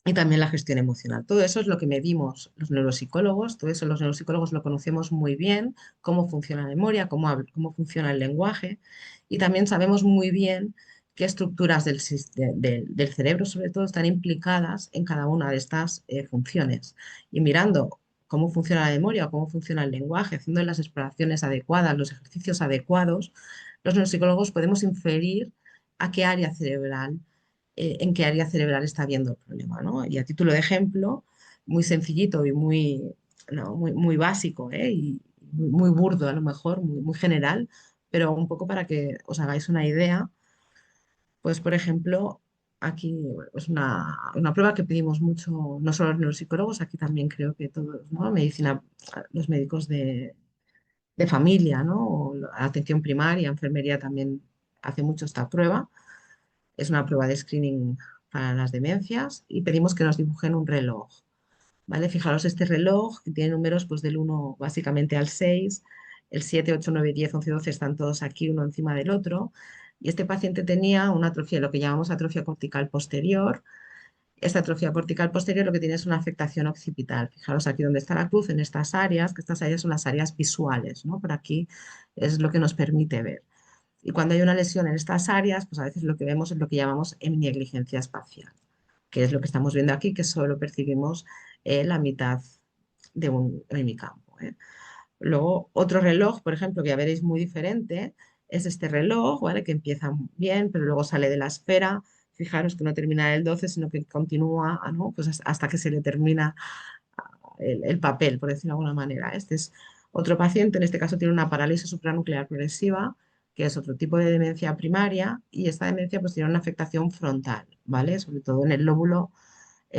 y también la gestión emocional. Todo eso es lo que medimos los neuropsicólogos, todo eso los neuropsicólogos lo conocemos muy bien, cómo funciona la memoria, cómo funciona el lenguaje y también sabemos muy bien qué estructuras del cerebro, sobre todo, están implicadas en cada una de estas funciones. Y mirando cómo funciona la memoria, cómo funciona el lenguaje, haciendo las exploraciones adecuadas, los ejercicios adecuados, los neuropsicólogos podemos inferir a qué área cerebral en qué área cerebral está viendo el problema, ¿no? Y a título de ejemplo, muy sencillito y muy, ¿no? Muy básico, ¿eh? Y muy burdo a lo mejor, muy general, pero un poco para que os hagáis una idea, pues por ejemplo, aquí es una prueba que pedimos mucho, no solo los neuropsicólogos, aquí también creo que todos, ¿no? Medicina, los médicos de familia, ¿no? O la atención primaria, enfermería también hace mucho esta prueba. Es una prueba de screening para las demencias y pedimos que nos dibujen un reloj, ¿vale? Fijaros este reloj que tiene números pues del 1 básicamente al 6, el 7, 8, 9, 10, 11, 12 están todos aquí uno encima del otro y este paciente tenía una atrofia, lo que llamamos atrofia cortical posterior. Esta atrofia cortical posterior lo que tiene es una afectación occipital. Fijaros aquí donde está la cruz, en estas áreas, que estas áreas son las áreas visuales, ¿no? Por aquí es lo que nos permite ver. Y cuando hay una lesión en estas áreas, pues a veces lo que vemos es lo que llamamos heminegligencia espacial, que es lo que estamos viendo aquí, que solo percibimos la mitad de un hemicampo, ¿eh? Luego, otro reloj, por ejemplo, que ya veréis muy diferente, es este reloj, ¿vale? Que empieza bien, pero luego sale de la esfera. Fijaros que no termina en el 12, sino que continúa, ¿no? Pues hasta que se le termina el papel, por decirlo de alguna manera. Este es otro paciente, en este caso tiene una parálisis supranuclear progresiva, que es otro tipo de demencia primaria, y esta demencia pues tiene una afectación frontal, ¿vale? Sobre todo en el lóbulo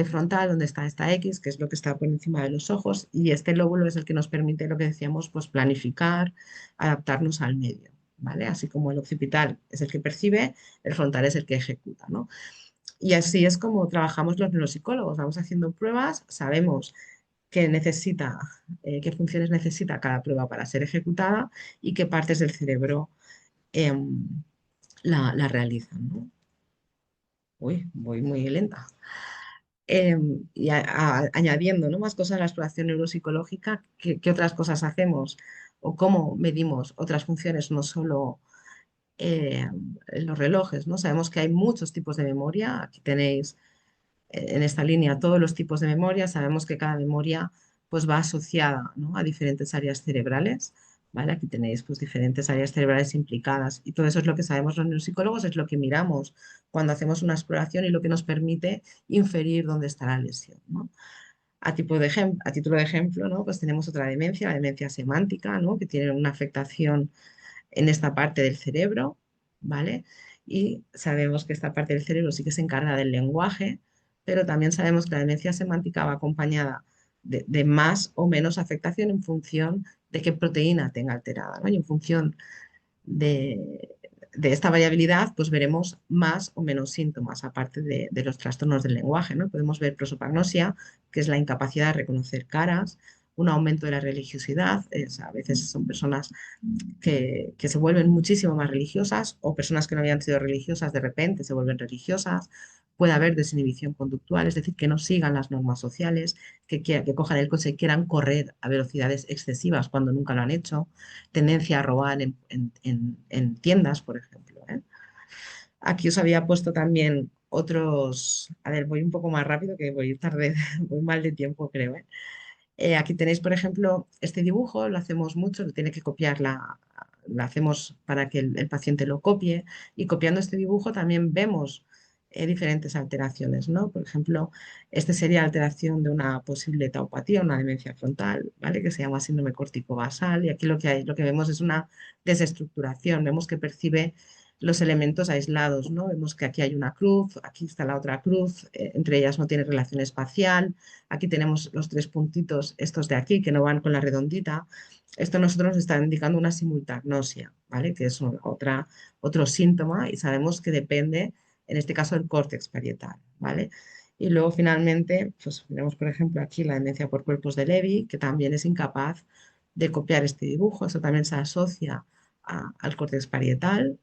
frontal, donde está esta X, que es lo que está por encima de los ojos, y este lóbulo es el que nos permite lo que decíamos, pues planificar, adaptarnos al medio, ¿vale? Así como el occipital es el que percibe, el frontal es el que ejecuta, ¿no? Y así es como trabajamos los neuropsicólogos, vamos haciendo pruebas, sabemos qué necesita, qué funciones necesita cada prueba para ser ejecutada y qué partes del cerebro em, la realizan, ¿no? Uy, voy muy lenta. Añadiendo, ¿no? más cosas a la exploración neuropsicológica, ¿qué otras cosas hacemos? o cómo medimos otras funciones, no solo eh, los relojes, ¿no? Sabemos que hay muchos tipos de memoria. Aquí tenéis en esta línea todos los tipos de memoria. Sabemos que cada memoria pues va asociada, ¿no?, a diferentes áreas cerebrales. ¿Vale? Aquí tenéis pues diferentes áreas cerebrales implicadas y todo eso es lo que sabemos los neuropsicólogos, es lo que miramos cuando hacemos una exploración y lo que nos permite inferir dónde está la lesión, ¿no? A título de ejemplo, ¿no?, pues tenemos otra demencia, la demencia semántica, ¿no?, que tiene una afectación en esta parte del cerebro, ¿vale? Y sabemos que esta parte del cerebro sí que se encarga del lenguaje, pero también sabemos que la demencia semántica va acompañada de más o menos afectación en función de qué proteína tenga alterada, ¿no? Y en función de, de esta variabilidad, pues veremos más o menos síntomas, aparte de los trastornos del lenguaje, ¿no? Podemos ver prosopagnosia, que es la incapacidad de reconocer caras, un aumento de la religiosidad, a veces son personas que se vuelven muchísimo más religiosas o personas que no habían sido religiosas de repente se vuelven religiosas. Puede haber desinhibición conductual, es decir, que no sigan las normas sociales, que cojan el coche y quieran correr a velocidades excesivas cuando nunca lo han hecho, tendencia a robar en tiendas, por ejemplo, ¿eh? Aquí os había puesto también otros, a ver, voy un poco más rápido que voy tarde, voy mal de tiempo, creo, ¿eh? Aquí tenéis, por ejemplo, este dibujo, lo hacemos mucho, lo tiene que copiar lo hacemos para que el paciente lo copie y copiando este dibujo también vemos diferentes alteraciones, ¿no? Por ejemplo, este sería alteración de una posible taupatía, una demencia frontal, ¿vale? Que se llama síndrome córtico basal y aquí lo que vemos es una desestructuración, vemos que percibe los elementos aislados, ¿no? Vemos que aquí hay una cruz, aquí está la otra cruz, entre ellas no tiene relación espacial. Aquí tenemos los tres puntitos, estos de aquí, que no van con la redondita. Esto a nosotros nos está indicando una simultagnosia, ¿vale? Que es otro síntoma y sabemos que depende, en este caso, del córtex parietal, ¿vale? Y luego finalmente, pues tenemos por ejemplo aquí la demencia por cuerpos de Levy, que también es incapaz de copiar este dibujo. Eso también se asocia al córtex parietal.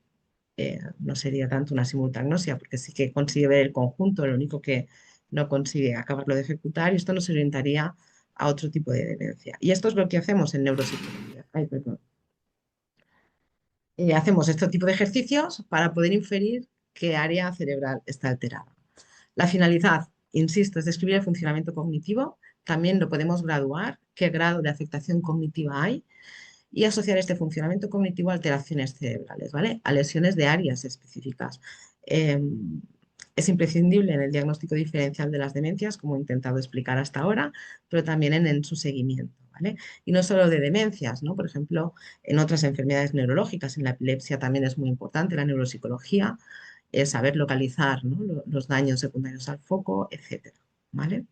No sería tanto una simultagnosia, porque sí que consigue ver el conjunto, lo único que no consigue acabarlo de ejecutar y esto nos orientaría a otro tipo de demencia. Y esto es lo que hacemos en neuropsicología. Ay, perdón. Hacemos este tipo de ejercicios para poder inferir qué área cerebral está alterada. La finalidad, insisto, es describir el funcionamiento cognitivo. También lo podemos graduar, qué grado de afectación cognitiva hay y asociar este funcionamiento cognitivo a alteraciones cerebrales, ¿vale? A lesiones de áreas específicas. Eh, es imprescindible en el diagnóstico diferencial de las demencias, como he intentado explicar hasta ahora, pero también en su seguimiento, ¿vale? Y no solo de demencias, ¿no? Por ejemplo, en otras enfermedades neurológicas, en la epilepsia también es muy importante la neuropsicología, saber localizar, ¿no?, los daños secundarios al foco, etcétera, ¿vale?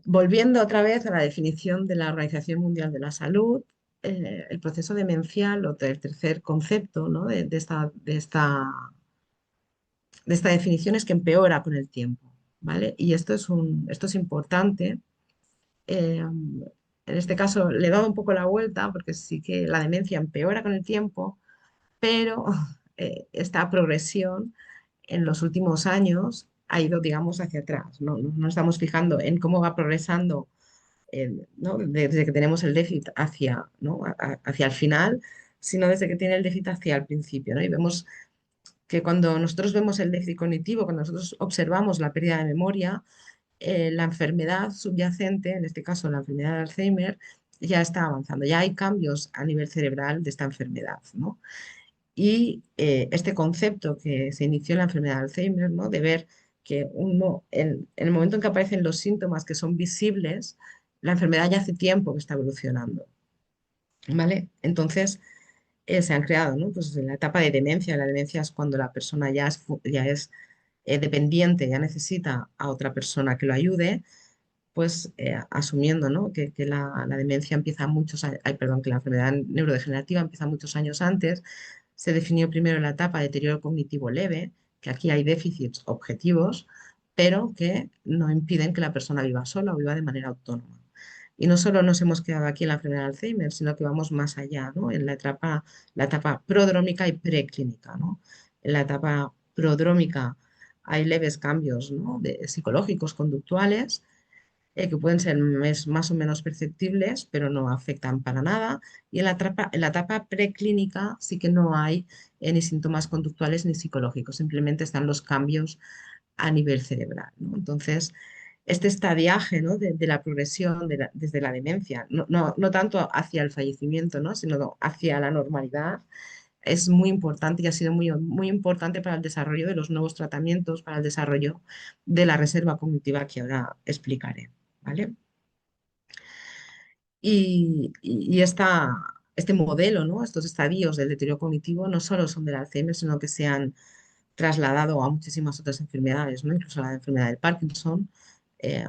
Volviendo otra vez a la definición de la Organización Mundial de la Salud, el proceso demencial o el tercer concepto, ¿no?, de esta definición es que empeora con el tiempo, ¿vale? Y esto es importante. En este caso le he dado un poco la vuelta porque sí que la demencia empeora con el tiempo, pero esta progresión en los últimos años ha ido, digamos, hacia atrás. No nos estamos fijando en cómo va progresando ¿no?, desde que tenemos el déficit hacia, ¿no?, hacia el final, sino desde que tiene el déficit hacia el principio, ¿no? Y vemos que cuando nosotros vemos el déficit cognitivo, cuando nosotros observamos la pérdida de memoria, la enfermedad subyacente, en este caso la enfermedad de Alzheimer, ya está avanzando, ya hay cambios a nivel cerebral de esta enfermedad, ¿no? Y este concepto que se inició en la enfermedad de Alzheimer, ¿no?, de ver que en el momento en que aparecen los síntomas que son visibles, la enfermedad ya hace tiempo que está evolucionando, ¿vale? Entonces, se han creado, ¿no?, pues en la etapa de demencia. La demencia es cuando la persona ya es dependiente, ya necesita a otra persona que lo ayude, pues asumiendo, ¿no?, que la demencia empieza muchos años, perdón, que la enfermedad neurodegenerativa empieza muchos años antes. Se definió primero la etapa de deterioro cognitivo leve, que aquí hay déficits objetivos, pero que no impiden que la persona viva sola o viva de manera autónoma. Y no solo nos hemos quedado aquí en la enfermedad de Alzheimer, sino que vamos más allá, ¿no?, en la etapa prodrómica y preclínica, ¿no? En la etapa prodrómica hay leves cambios, ¿no?, psicológicos, conductuales, que pueden ser más o menos perceptibles, pero no afectan para nada. Y en la etapa preclínica sí que no hay ni síntomas conductuales ni psicológicos, simplemente están los cambios a nivel cerebral, ¿no? Entonces, este estadiaje, ¿no? de la progresión desde la demencia, no tanto hacia el fallecimiento, ¿no? Sino hacia la normalidad, es muy importante y ha sido muy importante para el desarrollo de los nuevos tratamientos, para el desarrollo de la reserva cognitiva que ahora explicaré, ¿vale? Este modelo, ¿no? Estos estadios del deterioro cognitivo no solo son del Alzheimer, sino que se han trasladado a muchísimas otras enfermedades, ¿no? Incluso a la enfermedad del Parkinson.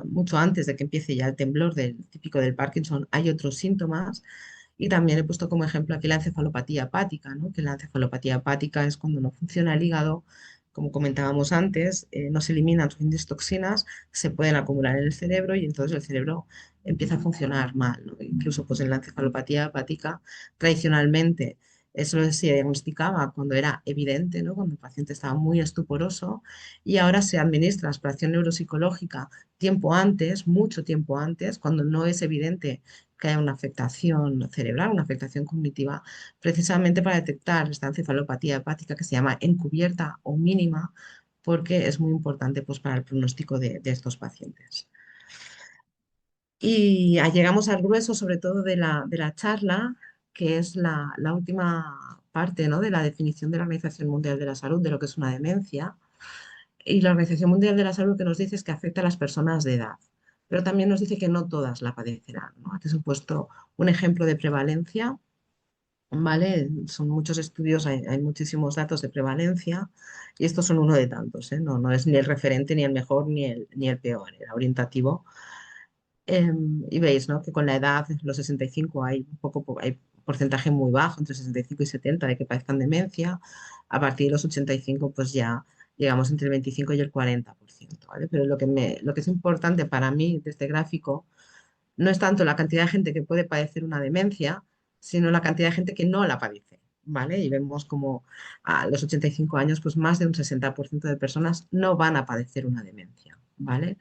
Mucho antes de que empiece ya el temblor típico del Parkinson, hay otros síntomas. Y también he puesto como ejemplo aquí la encefalopatía hepática, ¿no? Que la encefalopatía hepática es cuando no funciona el hígado, como comentábamos antes, no se eliminan suficientes toxinas, se pueden acumular en el cerebro y entonces el cerebro empieza a funcionar mal, ¿no? Incluso pues en la encefalopatía hepática, tradicionalmente eso se diagnosticaba cuando era evidente, ¿no? Cuando el paciente estaba muy estuporoso y ahora se administra aspiración neuropsicológica tiempo antes, mucho tiempo antes, cuando no es evidente que haya una afectación cerebral, una afectación cognitiva, precisamente para detectar esta encefalopatía hepática que se llama encubierta o mínima, porque es muy importante pues, para el pronóstico de estos pacientes. Y llegamos al grueso, sobre todo, de la charla, que es la última parte, ¿no? De la definición de la Organización Mundial de la Salud de lo que es una demencia. Y la Organización Mundial de la Salud que nos dice es que afecta a las personas de edad, pero también nos dice que no todas la padecerán, ¿no? Aquí os he puesto un ejemplo de prevalencia, ¿vale? Son muchos estudios, hay muchísimos datos de prevalencia y estos son uno de tantos, ¿eh? No es ni el referente, ni el mejor, ni el peor, era orientativo. Y veis, ¿no? Que con la edad, los 65 hay hay porcentaje muy bajo, entre 65 y 70 de que padezcan demencia. A partir de los 85, pues ya llegamos entre el 25 y el 40%, ¿vale? Pero lo que es importante para mí de este gráfico no es tanto la cantidad de gente que puede padecer una demencia, sino la cantidad de gente que no la padece, ¿vale? Y vemos como a los 85 años, pues más de un 60% de personas no van a padecer una demencia, ¿vale?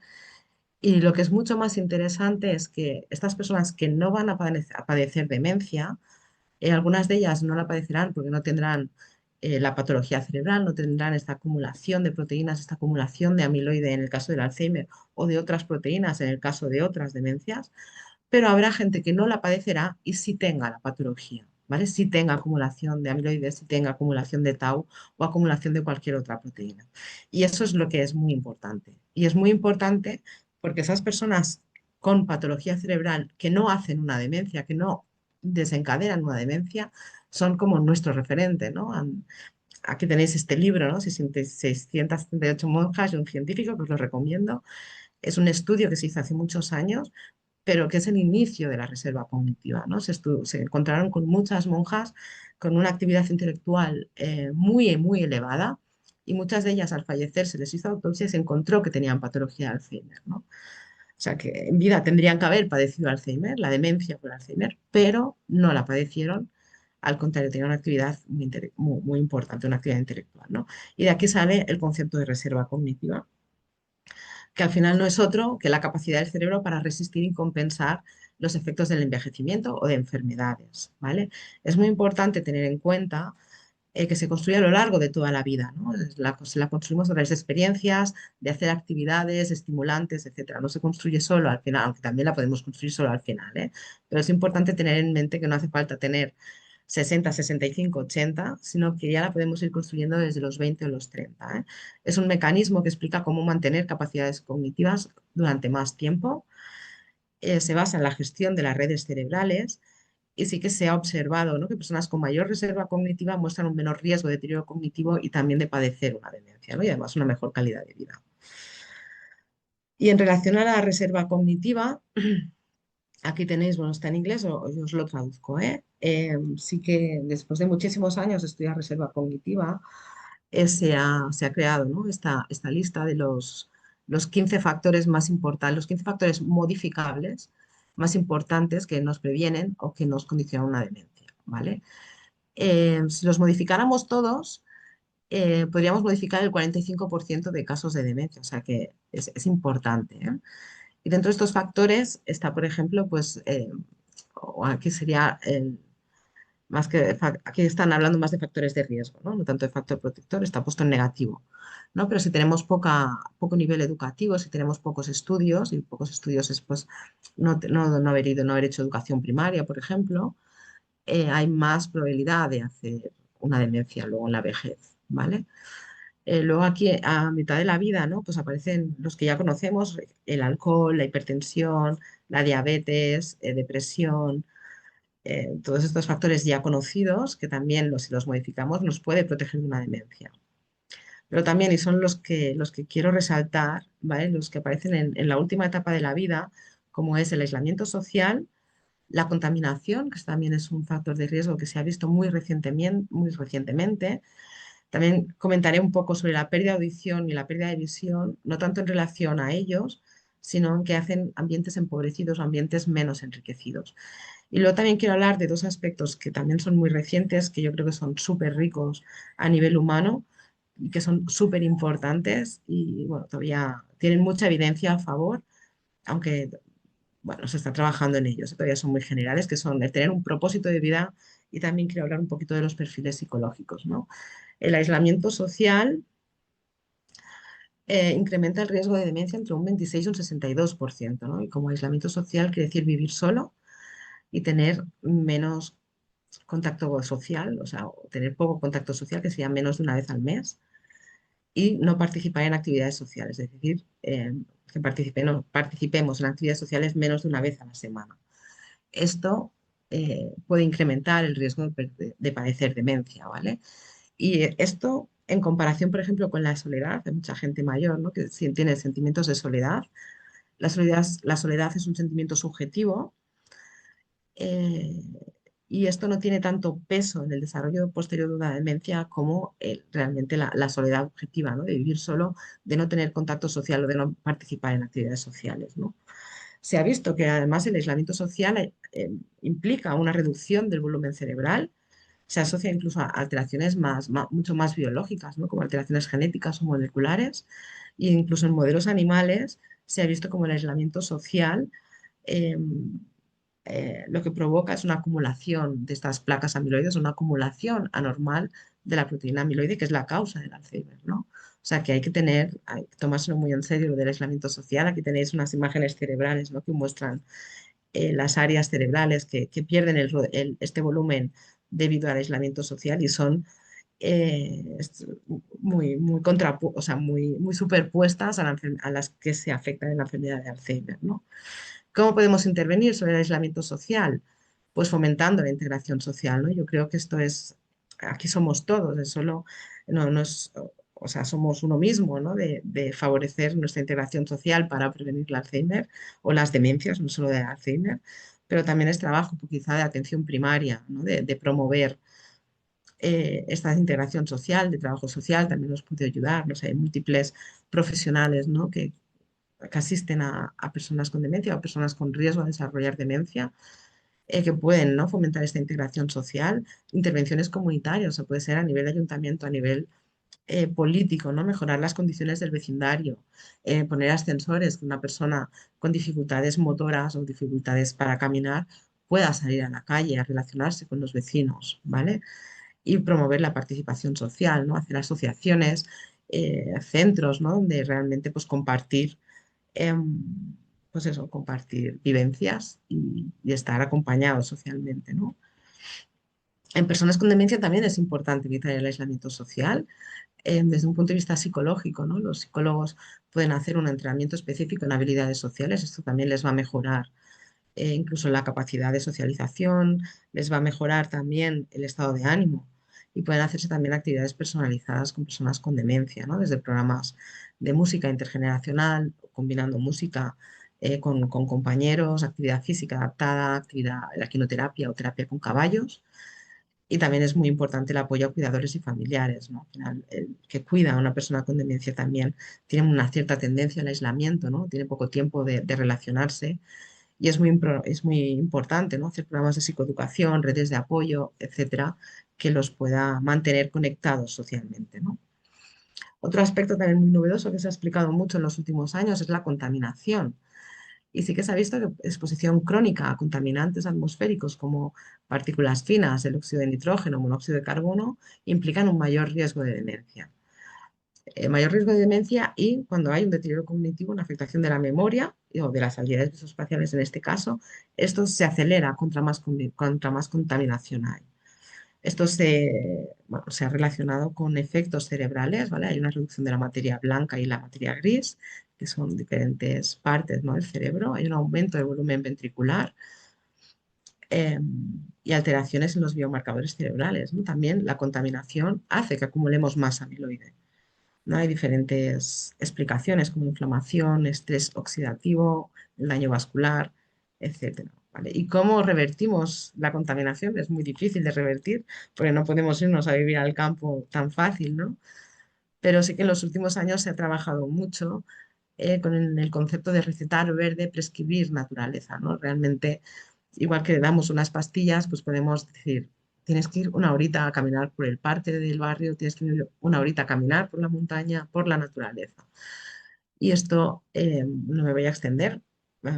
Y lo que es mucho más interesante es que estas personas que no van a padecer demencia, algunas de ellas no la padecerán porque no tendrán la patología cerebral, no tendrán esta acumulación de proteínas, esta acumulación de amiloide en el caso del Alzheimer o de otras proteínas en el caso de otras demencias, pero habrá gente que no la padecerá y sí tenga la patología, ¿vale? Sí tenga acumulación de amiloides, sí tenga acumulación de tau o acumulación de cualquier otra proteína. Y eso es lo que es muy importante. Y es muy importante porque esas personas con patología cerebral que no hacen una demencia, que no desencadenan una demencia, son como nuestro referente, ¿no? Aquí tenéis este libro, ¿no? 678 monjas y un científico, que os lo recomiendo. Es un estudio que se hizo hace muchos años, pero que es el inicio de la reserva cognitiva, ¿no? Se encontraron con muchas monjas con una actividad intelectual muy elevada y muchas de ellas al fallecer se les hizo autopsia y se encontró que tenían patología de Alzheimer, ¿no? O sea que en vida tendrían que haber padecido Alzheimer, la demencia por Alzheimer, pero no la padecieron. Al contrario, tenían una actividad muy importante, una actividad intelectual, ¿no? Y de aquí sale el concepto de reserva cognitiva, que al final no es otro que la capacidad del cerebro para resistir y compensar los efectos del envejecimiento o de enfermedades, ¿vale? Es muy importante tener en cuenta que se construye a lo largo de toda la vida, ¿no? La construimos a través de experiencias, de hacer actividades estimulantes, etcétera. No se construye solo al final, aunque también la podemos construir solo al final, ¿eh? Pero es importante tener en mente que no hace falta tener 60, 65, 80, sino que ya la podemos ir construyendo desde los 20 o los 30, ¿eh? Es un mecanismo que explica cómo mantener capacidades cognitivas durante más tiempo. Se basa en la gestión de las redes cerebrales y sí que se ha observado, ¿no? Que personas con mayor reserva cognitiva muestran un menor riesgo de deterioro cognitivo y también de padecer una demencia, ¿no? Y además una mejor calidad de vida. Y en relación a la reserva cognitiva, aquí tenéis, bueno, está en inglés, yo os lo traduzco, ¿eh? Sí que después de muchísimos años de estudiar reserva cognitiva, se ha creado, ¿no? Esta lista de los 15 factores más importantes, los 15 factores modificables más importantes que nos previenen o que nos condicionan una demencia, ¿vale? Si los modificáramos todos, podríamos modificar el 45% de casos de demencia, o sea que es importante, ¿eh? Y dentro de estos factores está, por ejemplo, pues, o aquí sería más que, aquí están hablando más de factores de riesgo, ¿no? No tanto de factor protector, está puesto en negativo, ¿no? Pero si tenemos poco nivel educativo, si tenemos pocos estudios, y pocos estudios es pues no haber ido, no haber hecho educación primaria, por ejemplo, hay más probabilidad de hacer una demencia luego en la vejez, ¿vale? Luego aquí a mitad de la vida, ¿no? Pues aparecen los que ya conocemos, el alcohol, la hipertensión, la diabetes, depresión, todos estos factores ya conocidos que también si los modificamos nos puede proteger de una demencia. Pero también, y son los que quiero resaltar, ¿vale? Los que aparecen en la última etapa de la vida, como es el aislamiento social, la contaminación, que también es un factor de riesgo que se ha visto muy recientemente. También comentaré un poco sobre la pérdida de audición y la pérdida de visión, no tanto en relación a ellos, sino en que hacen ambientes empobrecidos o ambientes menos enriquecidos. Y luego también quiero hablar de dos aspectos que también son muy recientes, que yo creo que son súper ricos a nivel humano y que son súper importantes y bueno, todavía tienen mucha evidencia a favor, aunque bueno, se está trabajando en ellos, todavía son muy generales, que son el tener un propósito de vida y también quiero hablar un poquito de los perfiles psicológicos, ¿no? El aislamiento social incrementa el riesgo de demencia entre un 26 y un 62%, ¿no? Y como aislamiento social quiere decir vivir solo y tener menos contacto social, o sea, o tener poco contacto social, que sería menos de una vez al mes, y no participar en actividades sociales, es decir, que participemos en actividades sociales menos de una vez a la semana. Esto puede incrementar el riesgo de padecer demencia, ¿vale? Y esto, en comparación, por ejemplo, con la soledad, hay mucha gente mayor, ¿no? Que tiene sentimientos de soledad. La soledad es un sentimiento subjetivo eh, y esto no tiene tanto peso en el desarrollo posterior de una demencia como realmente la soledad objetiva, ¿no? De vivir solo, de no tener contacto social o de no participar en actividades sociales, ¿no? Se ha visto que además el aislamiento social implica una reducción del volumen cerebral, se asocia incluso a alteraciones mucho más biológicas, ¿no? Como alteraciones genéticas o moleculares, e incluso en modelos animales se ha visto como el aislamiento social eh, lo que provoca es una acumulación de estas placas amiloides, una acumulación anormal de la proteína amiloide, que es la causa del Alzheimer, ¿no? O sea que hay que tomárselo muy en serio lo del aislamiento social. Aquí tenéis unas imágenes cerebrales, ¿no? Que muestran las áreas cerebrales que pierden este volumen debido al aislamiento social y son o sea, muy superpuestas a las que se afectan en la enfermedad de Alzheimer, ¿no? ¿Cómo podemos intervenir sobre el aislamiento social? Pues fomentando la integración social, ¿no? Yo creo que aquí somos todos, es solo, no es, o sea, somos uno mismo, ¿no? De favorecer nuestra integración social para prevenir el Alzheimer o las demencias, no solo de Alzheimer, pero también es trabajo quizá de atención primaria, ¿no? De promover esta integración social, de trabajo social, también nos puede ayudar, no sé, hay múltiples profesionales, ¿no? Que asisten a personas con demencia o personas con riesgo de desarrollar demencia, que pueden, ¿no? fomentar esta integración social, intervenciones comunitarias, o sea, puede ser a nivel de ayuntamiento, a nivel político, ¿no? Mejorar las condiciones del vecindario, poner ascensores, que una persona con dificultades motoras o dificultades para caminar pueda salir a la calle a relacionarse con los vecinos, ¿vale? Y promover la participación social, ¿no? Hacer asociaciones, centros, ¿no? Donde realmente pues compartir pues eso, compartir vivencias y estar acompañados socialmente, ¿no? En personas con demencia también es importante evitar el aislamiento social desde un punto de vista psicológico, ¿no? Los psicólogos pueden hacer un entrenamiento específico en habilidades sociales, esto también les va a mejorar incluso la capacidad de socialización, les va a mejorar también el estado de ánimo y pueden hacerse también actividades personalizadas con personas con demencia, ¿no? Desde programas de música intergeneracional, combinando música con compañeros, actividad física adaptada, actividad, la quinoterapia o terapia con caballos. Y también es muy importante el apoyo a cuidadores y familiares, ¿no? Al final, el que cuida a una persona con demencia también tiene una cierta tendencia al aislamiento, ¿no? Tiene poco tiempo de relacionarse y es muy importante, ¿no? Hacer programas de psicoeducación, redes de apoyo, etcétera, que los pueda mantener conectados socialmente, ¿no? Otro aspecto también muy novedoso que se ha explicado mucho en los últimos años es la contaminación. Y sí que se ha visto que exposición crónica a contaminantes atmosféricos como partículas finas, el óxido de nitrógeno, monóxido de carbono, implican un mayor riesgo de demencia. Mayor riesgo de demencia y cuando hay un deterioro cognitivo, una afectación de la memoria o de las habilidades visoespaciales en este caso, esto se acelera contra más contaminación hay. Esto bueno, se ha relacionado con efectos cerebrales, ¿vale? Hay una reducción de la materia blanca y la materia gris, que son diferentes partes, ¿no?, del cerebro. Hay un aumento del volumen ventricular eh, y alteraciones en los biomarcadores cerebrales, ¿no? También la contaminación hace que acumulemos más amiloide, ¿no? Hay diferentes explicaciones como inflamación, estrés oxidativo, el daño vascular, etcétera, ¿vale? ¿Y cómo revertimos la contaminación? Es muy difícil de revertir porque no podemos irnos a vivir al campo tan fácil, ¿no? Pero sí que en los últimos años se ha trabajado mucho con el concepto de recetar verde, prescribir naturaleza, ¿no? Realmente, igual que damos unas pastillas, pues podemos decir, tienes que ir una horita a caminar por el parque del barrio, tienes que ir una horita a caminar por la montaña, por la naturaleza. Y esto no me voy a extender, eh,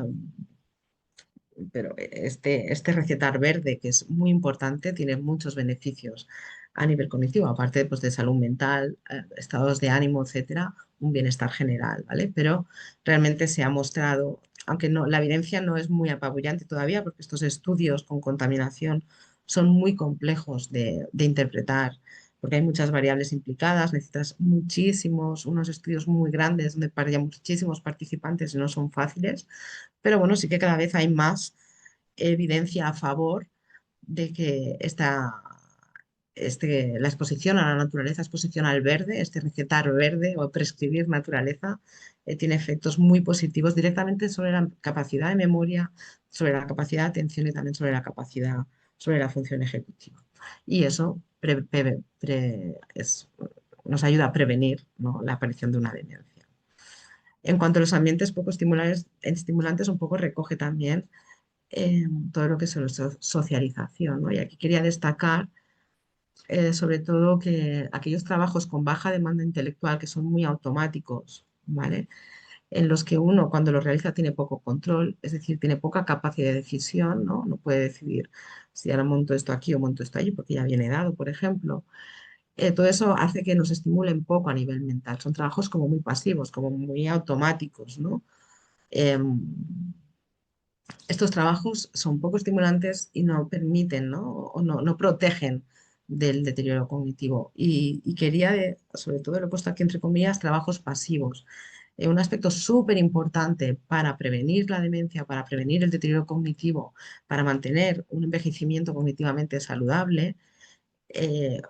pero este recetar verde, que es muy importante, tiene muchos beneficios a nivel cognitivo, aparte pues, de salud mental, estados de ánimo, etcétera, un bienestar general, ¿vale? Pero realmente se ha mostrado, aunque no, la evidencia no es muy apabullante todavía, porque estos estudios con contaminación son muy complejos de interpretar, porque hay muchas variables implicadas, necesitas muchísimos, unos estudios muy grandes donde para muchísimos participantes y no son fáciles, pero bueno, sí que cada vez hay más evidencia a favor de que la exposición a la naturaleza, exposición al verde, este recetar verde o prescribir naturaleza, tiene efectos muy positivos directamente sobre la capacidad de memoria, sobre la capacidad de atención y también sobre la capacidad, sobre la función ejecutiva. Y eso nos ayuda a prevenir, ¿no?, la aparición de una demencia. En cuanto a los ambientes poco estimulantes, un poco recoge también todo lo que es la socialización, ¿no? Y aquí quería destacar sobre todo que aquellos trabajos con baja demanda intelectual, que son muy automáticos, ¿vale? En los que uno cuando lo realiza tiene poco control, es decir, tiene poca capacidad de decisión, ¿no? No puede decidir si ahora monto esto aquí o monto esto allí, porque ya viene dado, por ejemplo. Todo eso hace que nos estimulen poco a nivel mental. Son trabajos como muy pasivos, como muy automáticos, ¿no? Em, Estos trabajos son poco estimulantes y no permiten, ¿no? O no protegen del deterioro cognitivo. Y quería, sobre todo lo he puesto aquí entre comillas, trabajos pasivos. Un aspecto súper importante para prevenir la demencia, para prevenir el deterioro cognitivo, para mantener un envejecimiento cognitivamente saludable, eh,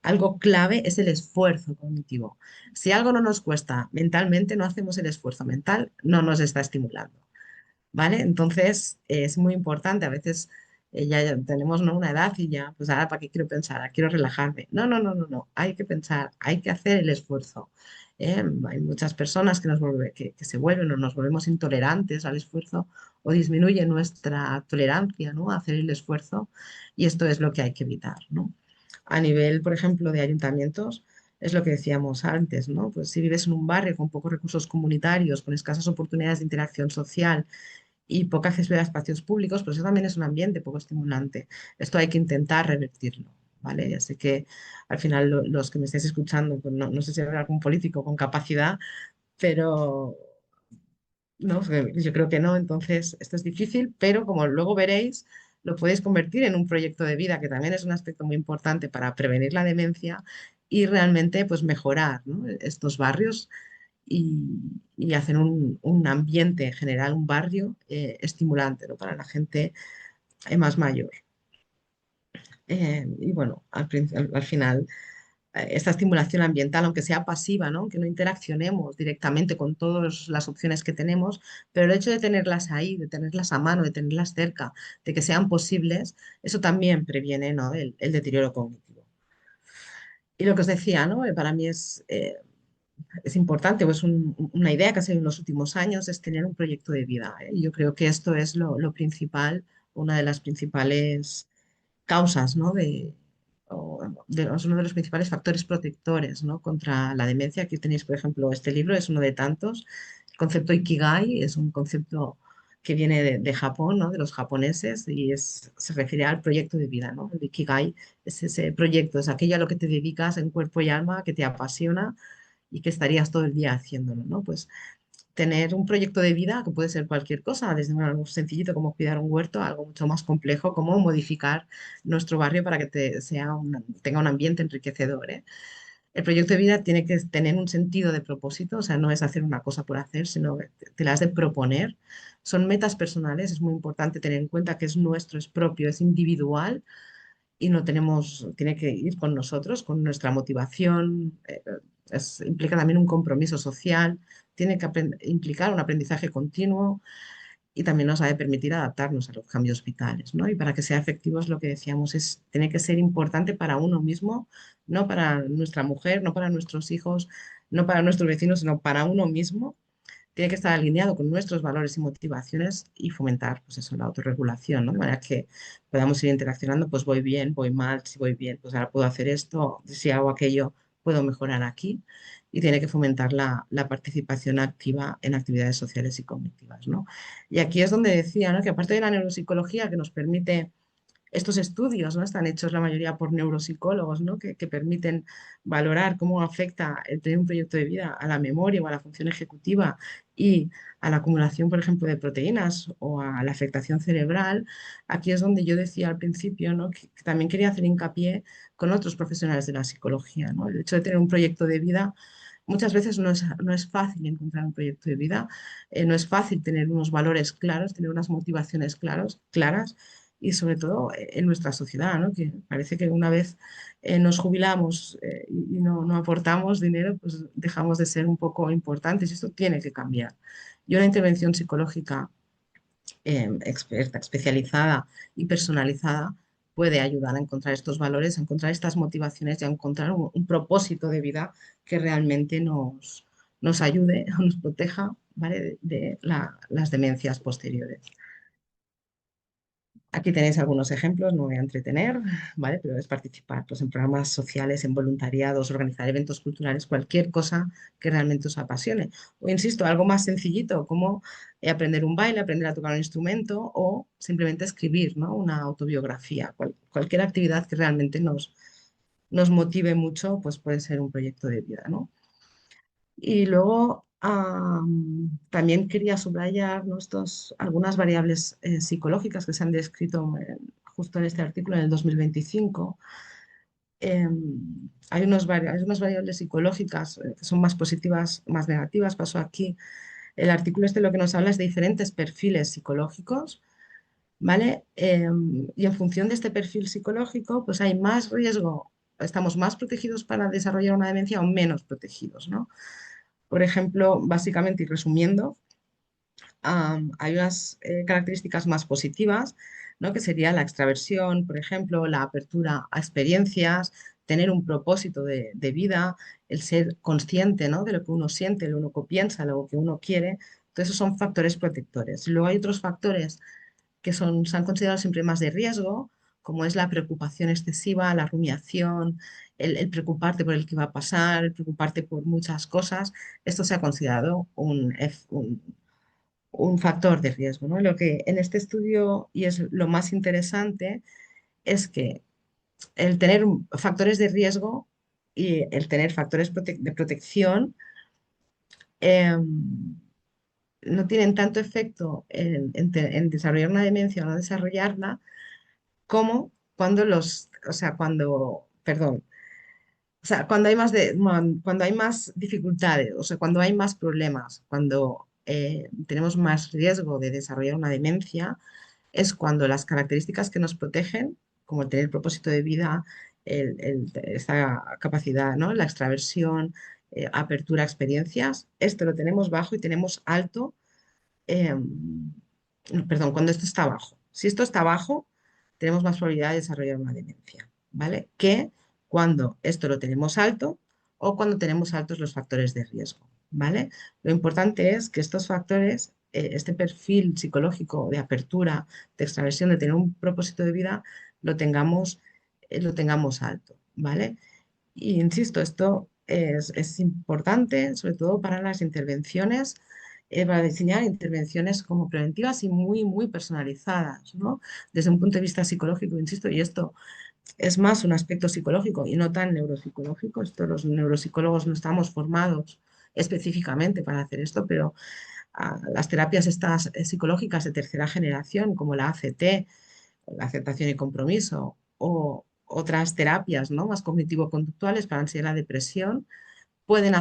algo clave es el esfuerzo cognitivo. Si algo no nos cuesta mentalmente, no hacemos el esfuerzo mental, no nos está estimulando. ¿Vale? Entonces es muy importante. A veces ya tenemos, ¿no?, una edad y ya, pues ahora, ¿para qué quiero pensar? Ah, quiero relajarme. No, no, no, no, no. Hay que pensar, hay que hacer el esfuerzo. Hay muchas personas que se vuelven o nos volvemos intolerantes al esfuerzo o disminuye nuestra tolerancia, ¿no?, a hacer el esfuerzo y esto es lo que hay que evitar, ¿no? A nivel, por ejemplo, de ayuntamientos, es lo que decíamos antes, ¿no? Pues si vives en un barrio con pocos recursos comunitarios, con escasas oportunidades de interacción social, y poca accesibilidad a espacios públicos, pues eso también es un ambiente poco estimulante. Esto hay que intentar revertirlo, ¿vale? Ya sé que al final los que me estáis escuchando, pues no sé si habrá algún político con capacidad, pero no, yo creo que no. Entonces, esto es difícil, pero como luego veréis, lo podéis convertir en un proyecto de vida, que también es un aspecto muy importante para prevenir la demencia y realmente pues mejorar, ¿no?, estos barrios y hacer un ambiente en general, un barrio estimulante, ¿no?, para la gente más mayor. Y bueno, al final, esta estimulación ambiental, aunque sea pasiva, ¿no?, que no interaccionemos directamente con todas las opciones que tenemos, pero el hecho de tenerlas ahí, de tenerlas a mano, de tenerlas cerca, de que sean posibles, eso también previene, ¿no?, el deterioro cognitivo. Y lo que os decía, ¿no?, para mí es importante, pues una idea que ha salido en los últimos años es tener un proyecto de vida, ¿eh? Y yo creo que esto es lo principal, una de las principales causas, ¿no?, es uno de los principales factores protectores, ¿no?, contra la demencia. Aquí tenéis, por ejemplo, este libro, es uno de tantos. El concepto Ikigai es un concepto que viene de Japón, ¿no? De los japoneses, y se refiere al proyecto de vida, ¿no? El Ikigai es ese proyecto, es aquello a lo que te dedicas en cuerpo y alma, que te apasiona y que estarías todo el día haciéndolo, ¿no? Pues tener un proyecto de vida que puede ser cualquier cosa, desde algo sencillito como cuidar un huerto, a algo mucho más complejo como modificar nuestro barrio para que tenga un ambiente enriquecedor, ¿eh? El proyecto de vida tiene que tener un sentido de propósito, o sea, no es hacer una cosa por hacer, sino que te las has de proponer. Son metas personales, es muy importante tener en cuenta que es nuestro, es propio, es individual y no tenemos, tiene que ir con nosotros, con nuestra motivación. Implica también un compromiso social, tiene que implicar un aprendizaje continuo y también nos ha de permitir adaptarnos a los cambios vitales, ¿no? Y para que sea efectivo es lo que decíamos, tiene que ser importante para uno mismo, no para nuestra mujer, no para nuestros hijos, no para nuestros vecinos, sino para uno mismo. Tiene que estar alineado con nuestros valores y motivaciones y fomentar, pues eso, la autorregulación, ¿no? De manera que podamos ir interaccionando, pues voy bien, voy mal, si voy bien, pues ahora puedo hacer esto, si hago aquello, puedo mejorar aquí. Y tiene que fomentar la participación activa en actividades sociales y cognitivas, ¿no? Y aquí es donde decía, ¿no? Que aparte de la neuropsicología que nos permite estos estudios, ¿no? Están hechos la mayoría por neuropsicólogos, ¿no? Que permiten valorar cómo afecta el tener un proyecto de vida a la memoria o a la función ejecutiva y a la acumulación, por ejemplo, de proteínas o a la afectación cerebral. Aquí es donde yo decía al principio, ¿no? Que también quería hacer hincapié con otros profesionales de la psicología, ¿no? El hecho de tener un proyecto de vida. Muchas veces no es fácil encontrar un proyecto de vida, no es fácil tener unos valores claros, tener unas motivaciones claras y sobre todo en nuestra sociedad, ¿no? Que parece que una vez nos jubilamos y no aportamos dinero, pues dejamos de ser un poco importantes y esto tiene que cambiar. Y una intervención psicológica experta, especializada y personalizada puede ayudar a encontrar estos valores, a encontrar estas motivaciones y a encontrar un propósito de vida que realmente nos ayude o nos proteja, ¿vale? de las demencias posteriores. Aquí tenéis algunos ejemplos, no voy a entretener, ¿vale? Pero es participar pues, en programas sociales, en voluntariados, organizar eventos culturales, cualquier cosa que realmente os apasione. O insisto, algo más sencillito, como aprender un baile, aprender a tocar un instrumento o simplemente escribir, ¿no? Una autobiografía. Cualquier actividad que realmente nos motive mucho, pues puede ser un proyecto de vida, ¿no? Y luego también quería subrayar, ¿no? Algunas variables psicológicas que se han descrito justo en este artículo en el 2025. Hay unas variables psicológicas que son más positivas, más negativas. Pasó aquí. El artículo este lo que nos habla es de diferentes perfiles psicológicos, ¿vale? Y en función de este perfil psicológico, pues hay más riesgo, estamos más protegidos para desarrollar una demencia o menos protegidos, ¿no? Por ejemplo, básicamente y resumiendo, hay unas características más positivas, ¿no? Que sería la extraversión, por ejemplo, la apertura a experiencias, tener un propósito de vida, el ser consciente, ¿no? De lo que uno siente, lo que uno piensa, lo que uno quiere. Entonces, esos son factores protectores. Luego hay otros factores que se han considerado siempre más de riesgo, como es la preocupación excesiva, la rumiación, el preocuparte por el que va a pasar, el preocuparte por muchas cosas. Esto se ha considerado un factor de riesgo, ¿no? Lo que en este estudio, y es lo más interesante, es que el tener factores de riesgo y el tener factores de protección no tienen tanto efecto en desarrollar una demencia o no desarrollarla como perdón, o sea, cuando hay más dificultades, o sea, cuando hay más problemas, cuando tenemos más riesgo de desarrollar una demencia, es cuando las características que nos protegen, como el tener propósito de vida, esta capacidad, ¿no? La extraversión, apertura a experiencias, esto lo tenemos bajo y tenemos alto, eh, perdón, cuando esto está bajo. Si esto está bajo, tenemos más probabilidad de desarrollar una demencia, ¿vale? Que cuando esto lo tenemos alto o cuando tenemos altos los factores de riesgo, ¿vale? Lo importante es que estos factores, este perfil psicológico de apertura, de extraversión, de tener un propósito de vida, lo tengamos alto, ¿vale? Y insisto, esto es importante, sobre todo para las intervenciones para diseñar intervenciones como preventivas y muy, muy personalizadas, ¿no? Desde un punto de vista psicológico, insisto, y esto es más un aspecto psicológico y no tan neuropsicológico. Esto los neuropsicólogos no estamos formados específicamente para hacer esto, pero las terapias estas psicológicas de tercera generación, como la ACT, la aceptación y compromiso, o otras terapias, ¿no? más cognitivo-conductuales para ansiedad y la depresión, pueden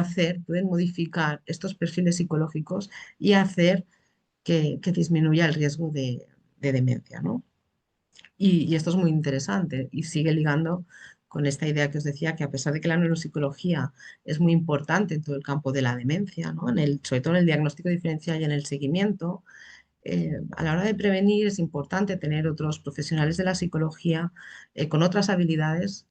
modificar estos perfiles psicológicos y hacer que disminuya el riesgo de demencia, ¿no? Y esto es muy interesante y sigue ligando con esta idea que os decía, que a pesar de que la neuropsicología es muy importante en todo el campo de la demencia, ¿no? Sobre todo en el diagnóstico diferencial y en el seguimiento, a la hora de prevenir es importante tener otros profesionales de la psicología con otras habilidades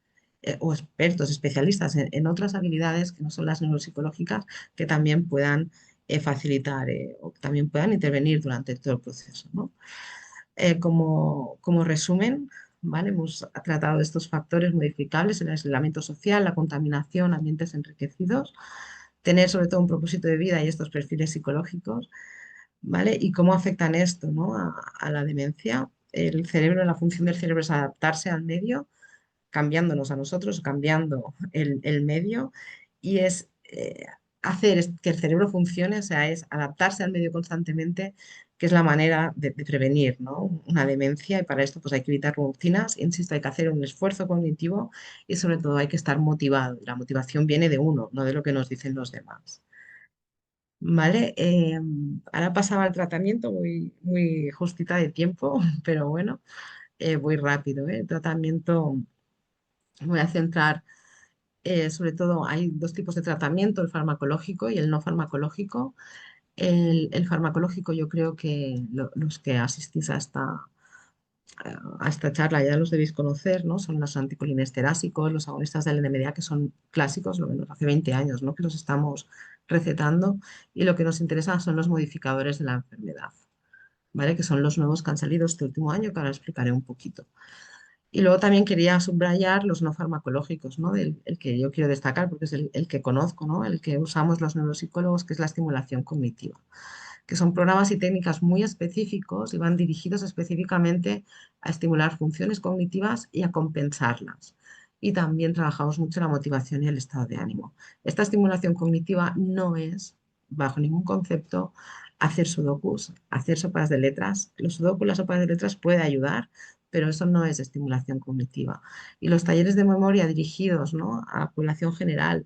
o expertos, especialistas en otras habilidades que no son las neuropsicológicas, que también puedan facilitar o que también puedan intervenir durante todo el proceso, ¿no? Como resumen, ¿vale? Hemos tratado de estos factores modificables, el aislamiento social, la contaminación, ambientes enriquecidos, tener sobre todo un propósito de vida y estos perfiles psicológicos, ¿vale? Y cómo afectan esto, ¿no? a la demencia. El cerebro, la función del cerebro es adaptarse al medio, cambiándonos a nosotros, cambiando el medio, y es hacer que el cerebro funcione, o sea, es adaptarse al medio constantemente, que es la manera de prevenir, ¿no? una demencia, y para esto pues hay que evitar rutinas, insisto, hay que hacer un esfuerzo cognitivo y sobre todo hay que estar motivado. La motivación viene de uno, no de lo que nos dicen los demás. ¿Vale? Ahora pasaba al tratamiento, voy muy justita de tiempo, pero bueno, voy rápido, ¿eh? El tratamiento, me voy a centrar sobre todo, hay dos tipos de tratamiento, el farmacológico y el no farmacológico. El farmacológico yo creo que los que asistís a esta charla ya los debéis conocer, ¿no? Son los anticolinestérasicos, los agonistas del NMDA, que son clásicos, lo menos hace 20 años, ¿no? que los estamos recetando, y lo que nos interesa son los modificadores de la enfermedad, ¿vale? Que son los nuevos que han salido este último año, que ahora explicaré un poquito. Y luego también quería subrayar los no farmacológicos, ¿no? El que yo quiero destacar porque es el que conozco, ¿no? El que usamos los neuropsicólogos, que es la estimulación cognitiva, que son programas y técnicas muy específicos y van dirigidos específicamente a estimular funciones cognitivas y a compensarlas. Y también trabajamos mucho la motivación y el estado de ánimo. Esta estimulación cognitiva no es, bajo ningún concepto, hacer sudokus, hacer sopas de letras. Los sudokus, las sopas de letras puede ayudar, pero eso no es estimulación cognitiva. Y los talleres de memoria dirigidos, ¿no? a población general,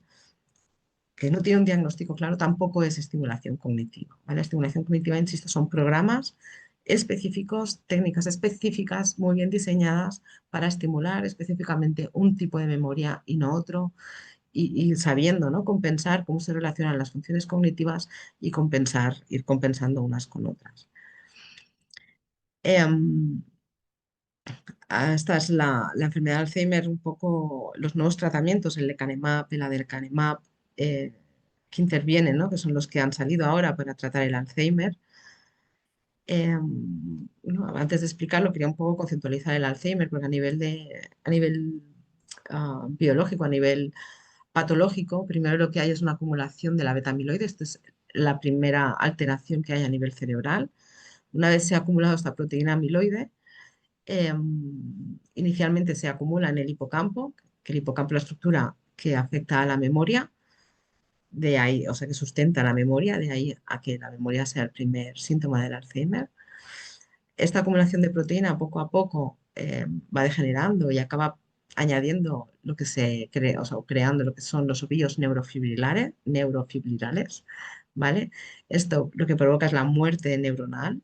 que no tiene un diagnóstico claro, tampoco es estimulación cognitiva, ¿vale? La estimulación cognitiva, insisto, son programas específicos, técnicas específicas, muy bien diseñadas para estimular específicamente un tipo de memoria y no otro, y sabiendo, ¿no? compensar cómo se relacionan las funciones cognitivas y ir compensando unas con otras. Em, Esta es la enfermedad de Alzheimer, un poco los nuevos tratamientos, el lecanemab, el aducanumab, eh, que intervienen, ¿no? que son los que han salido ahora para tratar el Alzheimer. Bueno, antes de explicarlo, quería un poco conceptualizar el Alzheimer, porque a nivel biológico, a nivel patológico, primero lo que hay es una acumulación de la beta-amiloide. Esta es la primera alteración que hay a nivel cerebral. Una vez se ha acumulado esta proteína amiloide, inicialmente se acumula en el hipocampo, que el hipocampo es la estructura que afecta a la memoria, de ahí, o sea, que sustenta la memoria, de ahí a que la memoria sea el primer síntoma del Alzheimer. Esta acumulación de proteína poco a poco va degenerando y acaba añadiendo lo que se crea, o sea, creando lo que son los ovillos neurofibrilares, ¿vale? Esto lo que provoca es la muerte neuronal,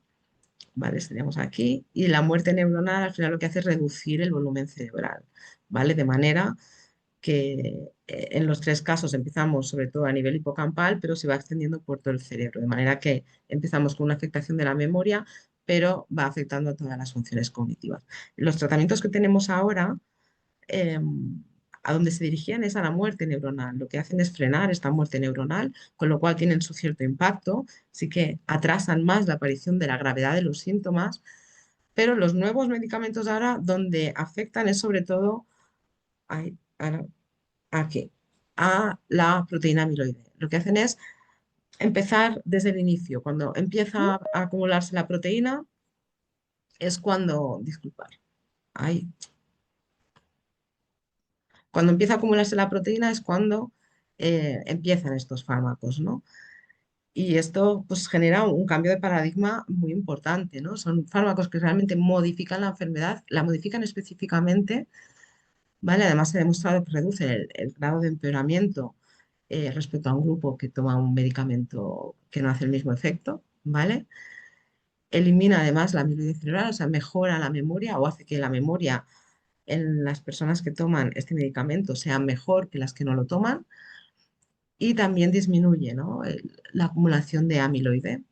¿vale? Estaríamos aquí. Y la muerte neuronal al final lo que hace es reducir el volumen cerebral, ¿vale? De manera que en los tres casos empezamos sobre todo a nivel hipocampal, pero se va extendiendo por todo el cerebro, de manera que empezamos con una afectación de la memoria, pero va afectando a todas las funciones cognitivas. Los tratamientos que tenemos ahora, eh, a donde se dirigían es a la muerte neuronal. Lo que hacen es frenar esta muerte neuronal, con lo cual tienen su cierto impacto, sí que atrasan más la aparición de la gravedad de los síntomas, pero los nuevos medicamentos ahora donde afectan es sobre todo, ay, ahora, aquí, a la proteína amiloide. Lo que hacen es empezar desde el inicio. Cuando empieza a acumularse la proteína, es cuando, disculpar, ay, cuando empieza a acumularse la proteína es cuando empiezan estos fármacos, ¿no? Y esto pues genera un cambio de paradigma muy importante, ¿no? Son fármacos que realmente modifican la enfermedad, la modifican específicamente, ¿vale? Además se ha demostrado que reduce el grado de empeoramiento respecto a un grupo que toma un medicamento que no hace el mismo efecto, ¿vale? Elimina además la amiloide cerebral, o sea, mejora la memoria o hace que la memoria en las personas que toman este medicamento sea mejor que las que no lo toman y también disminuye, ¿no? La acumulación de amiloide.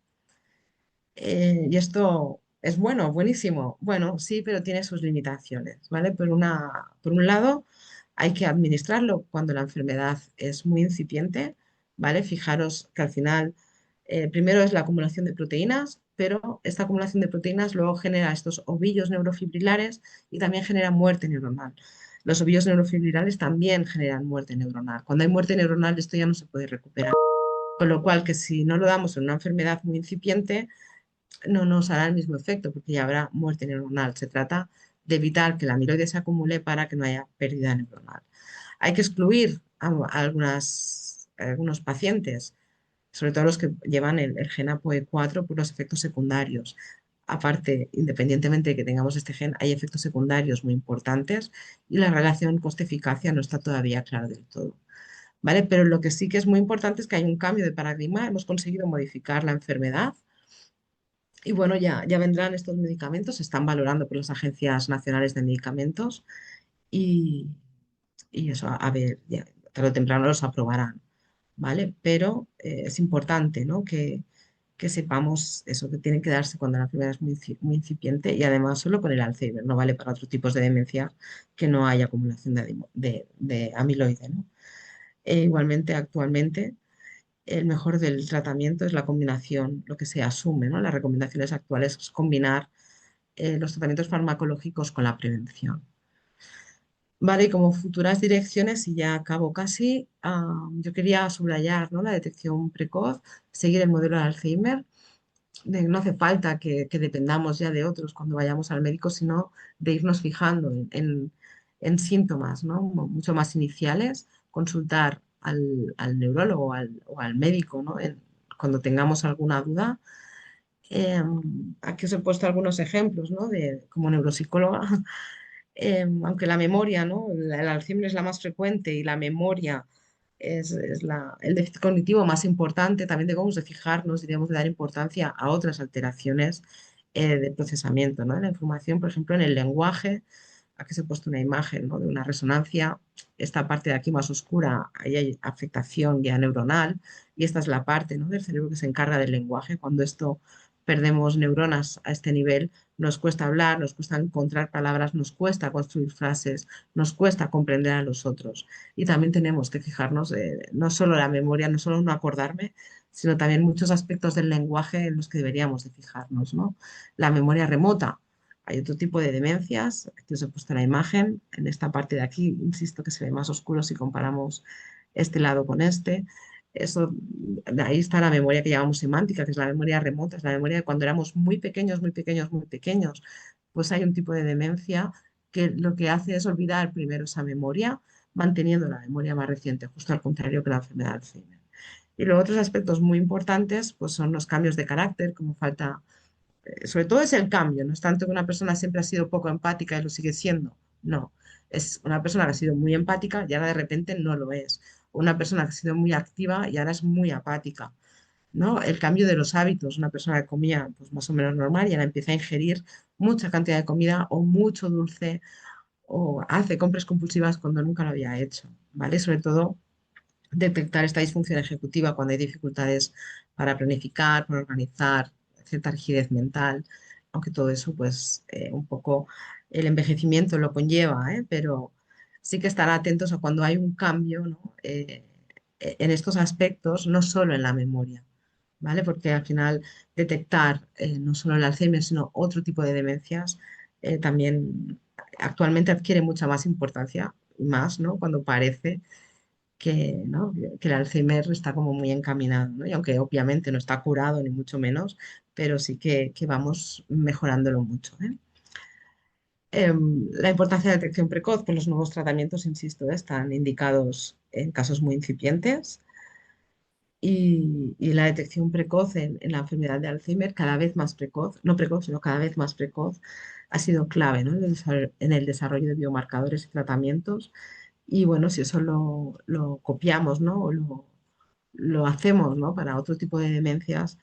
Y esto es bueno, buenísimo. Bueno, sí, pero tiene sus limitaciones, ¿vale? Por un lado, hay que administrarlo cuando la enfermedad es muy incipiente, ¿vale? Fijaros que al final, primero es la acumulación de proteínas, pero esta acumulación de proteínas luego genera estos ovillos neurofibrilares y también genera muerte neuronal. Los ovillos neurofibrilares también generan muerte neuronal. Cuando hay muerte neuronal, esto ya no se puede recuperar. Con lo cual, que si no lo damos en una enfermedad muy incipiente, no nos hará el mismo efecto porque ya habrá muerte neuronal. Se trata de evitar que la amiloide se acumule para que no haya pérdida neuronal. Hay que excluir a algunos pacientes, sobre todo los que llevan el gen APOE4 por los efectos secundarios. Aparte, independientemente de que tengamos este gen, hay efectos secundarios muy importantes y la relación coste-eficacia no está todavía clara del todo. ¿Vale? Pero lo que sí que es muy importante es que hay un cambio de paradigma, hemos conseguido modificar la enfermedad y bueno, ya vendrán estos medicamentos, se están valorando por las agencias nacionales de medicamentos y, y eso, a ver, ya, tarde o temprano los aprobarán, ¿vale? Pero es importante, ¿no? Que sepamos eso que tiene que darse cuando la enfermedad es muy incipiente y además solo con el Alzheimer, no vale para otros tipos de demencia que no haya acumulación de amiloide, ¿no? Igualmente, actualmente el mejor del tratamiento es la combinación, lo que se asume, ¿no? Las recomendaciones actuales es combinar los tratamientos farmacológicos con la prevención. Vale, y como futuras direcciones, y ya acabo casi, yo quería subrayar, ¿no? La detección precoz, seguir el modelo de Alzheimer. No hace falta que dependamos ya de otros cuando vayamos al médico, sino de irnos fijando en síntomas, ¿no? Mucho más iniciales, consultar al neurólogo o al médico, ¿no? Cuando tengamos alguna duda. Aquí os he puesto algunos ejemplos, ¿no? Como neuropsicóloga, aunque la memoria, ¿no? El Alzheimer es la más frecuente y la memoria el déficit cognitivo más importante, también debemos de fijarnos y debemos de dar importancia a otras alteraciones de procesamiento, ¿no? De la información, por ejemplo, en el lenguaje. Aquí se ha puesto una imagen, ¿no? De una resonancia. Esta parte de aquí más oscura, ahí hay afectación ya neuronal y esta es la parte, ¿no? Del cerebro que se encarga del lenguaje. Cuando esto perdemos neuronas a este nivel, nos cuesta hablar, nos cuesta encontrar palabras, nos cuesta construir frases, nos cuesta comprender a los otros. Y también tenemos que fijarnos, no solo la memoria, no solo no acordarme, sino también muchos aspectos del lenguaje en los que deberíamos de fijarnos, ¿no? La memoria remota. Hay otro tipo de demencias, aquí os he puesto la imagen, en esta parte de aquí, insisto que se ve más oscuro si comparamos este lado con este. Eso, ahí está la memoria que llamamos semántica, que es la memoria remota, es la memoria de cuando éramos muy pequeños, muy pequeños, muy pequeños. Pues hay un tipo de demencia que lo que hace es olvidar primero esa memoria, manteniendo la memoria más reciente, justo al contrario que la enfermedad de Alzheimer. Y luego otros aspectos muy importantes pues son los cambios de carácter, como falta sobre todo es el cambio, no es tanto que una persona siempre ha sido poco empática y lo sigue siendo, no, es una persona que ha sido muy empática y ahora de repente no lo es, una persona que ha sido muy activa y ahora es muy apática, ¿no? El cambio de los hábitos, una persona que comía pues más o menos normal y ahora empieza a ingerir mucha cantidad de comida o mucho dulce o hace compras compulsivas cuando nunca lo había hecho, ¿vale? Sobre todo detectar esta disfunción ejecutiva cuando hay dificultades para planificar, para organizar, cierta rigidez mental, aunque todo eso, pues un poco el envejecimiento lo conlleva, ¿eh? Pero sí que estar atentos a cuando hay un cambio, ¿no? En estos aspectos, no solo en la memoria, ¿vale? Porque al final detectar no solo el Alzheimer, sino otro tipo de demencias, también actualmente adquiere mucha más importancia, más, ¿no? Cuando parece ¿no? Que el Alzheimer está como muy encaminado, ¿no? Y aunque obviamente no está curado ni mucho menos, pero sí que vamos mejorándolo mucho, ¿eh? La importancia de la detección precoz, pues los nuevos tratamientos, insisto, están indicados en casos muy incipientes y la detección precoz en la enfermedad de Alzheimer, cada vez más precoz, no precoz, sino cada vez más precoz, ha sido clave, ¿no? En el desarrollo de biomarcadores y tratamientos. Y bueno, si eso lo copiamos, ¿no? O lo hacemos, ¿no? Para otro tipo de demencias,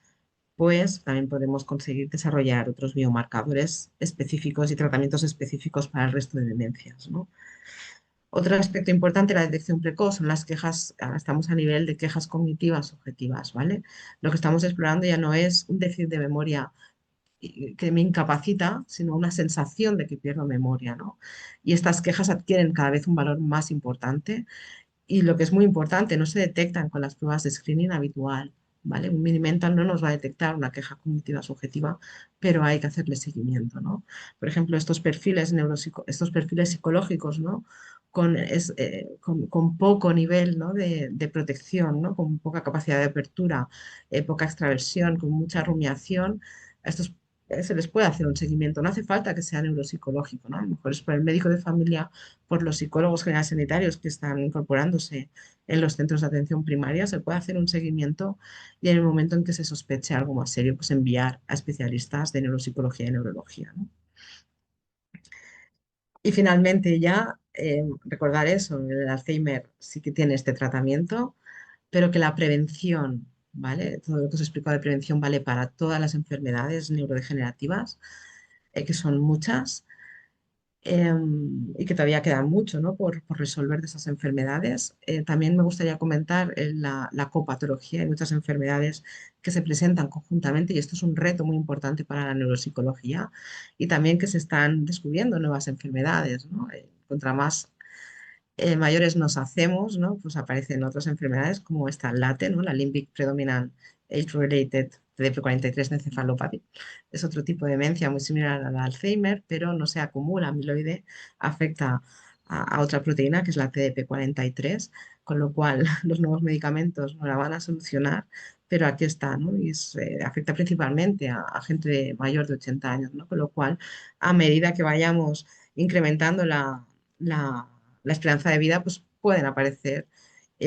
pues también podemos conseguir desarrollar otros biomarcadores específicos y tratamientos específicos para el resto de demencias, ¿no? Otro aspecto importante de la detección precoz son las quejas, ahora estamos a nivel de quejas cognitivas subjetivas, ¿vale? Lo que estamos explorando ya no es un déficit de memoria que me incapacita, sino una sensación de que pierdo memoria, ¿no? Y estas quejas adquieren cada vez un valor más importante y lo que es muy importante, no se detectan con las pruebas de screening habitual, ¿vale? Un Minimental no nos va a detectar una queja cognitiva subjetiva, pero hay que hacerle seguimiento, ¿no? Por ejemplo, estos perfiles psicológicos, ¿no? Con poco nivel, ¿no? de protección, ¿no? Con poca capacidad de apertura, poca extraversión, con mucha rumiación, a estos se les puede hacer un seguimiento. No hace falta que sea neuropsicológico, ¿no? A lo mejor es por el médico de familia, por los psicólogos generales sanitarios que están incorporándose en los centros de atención primaria, se puede hacer un seguimiento y en el momento en que se sospeche algo más serio, pues enviar a especialistas de neuropsicología y neurología, ¿no? Y finalmente ya recordar eso, el Alzheimer sí que tiene este tratamiento, pero que la prevención, ¿vale? Todo lo que os he explicado de prevención vale para todas las enfermedades neurodegenerativas, que son muchas, y que todavía queda mucho, ¿no? por resolver de esas enfermedades. También me gustaría comentar la copatología. Hay muchas enfermedades que se presentan conjuntamente y esto es un reto muy importante para la neuropsicología y también que se están descubriendo nuevas enfermedades, ¿no? Contra más mayores nos hacemos, ¿no? Pues aparecen otras enfermedades como esta LATE, ¿no? La Limbic Predominant Age-Related TDP-43 Encephalopathy. Es otro tipo de demencia muy similar al Alzheimer, pero no se acumula amiloide, afecta a otra proteína que es la TDP-43, con lo cual los nuevos medicamentos no la van a solucionar, pero aquí está, ¿no? Y afecta principalmente a gente mayor de 80 años, ¿no? Con lo cual, a medida que vayamos incrementando la la esperanza de vida, pues pueden aparecer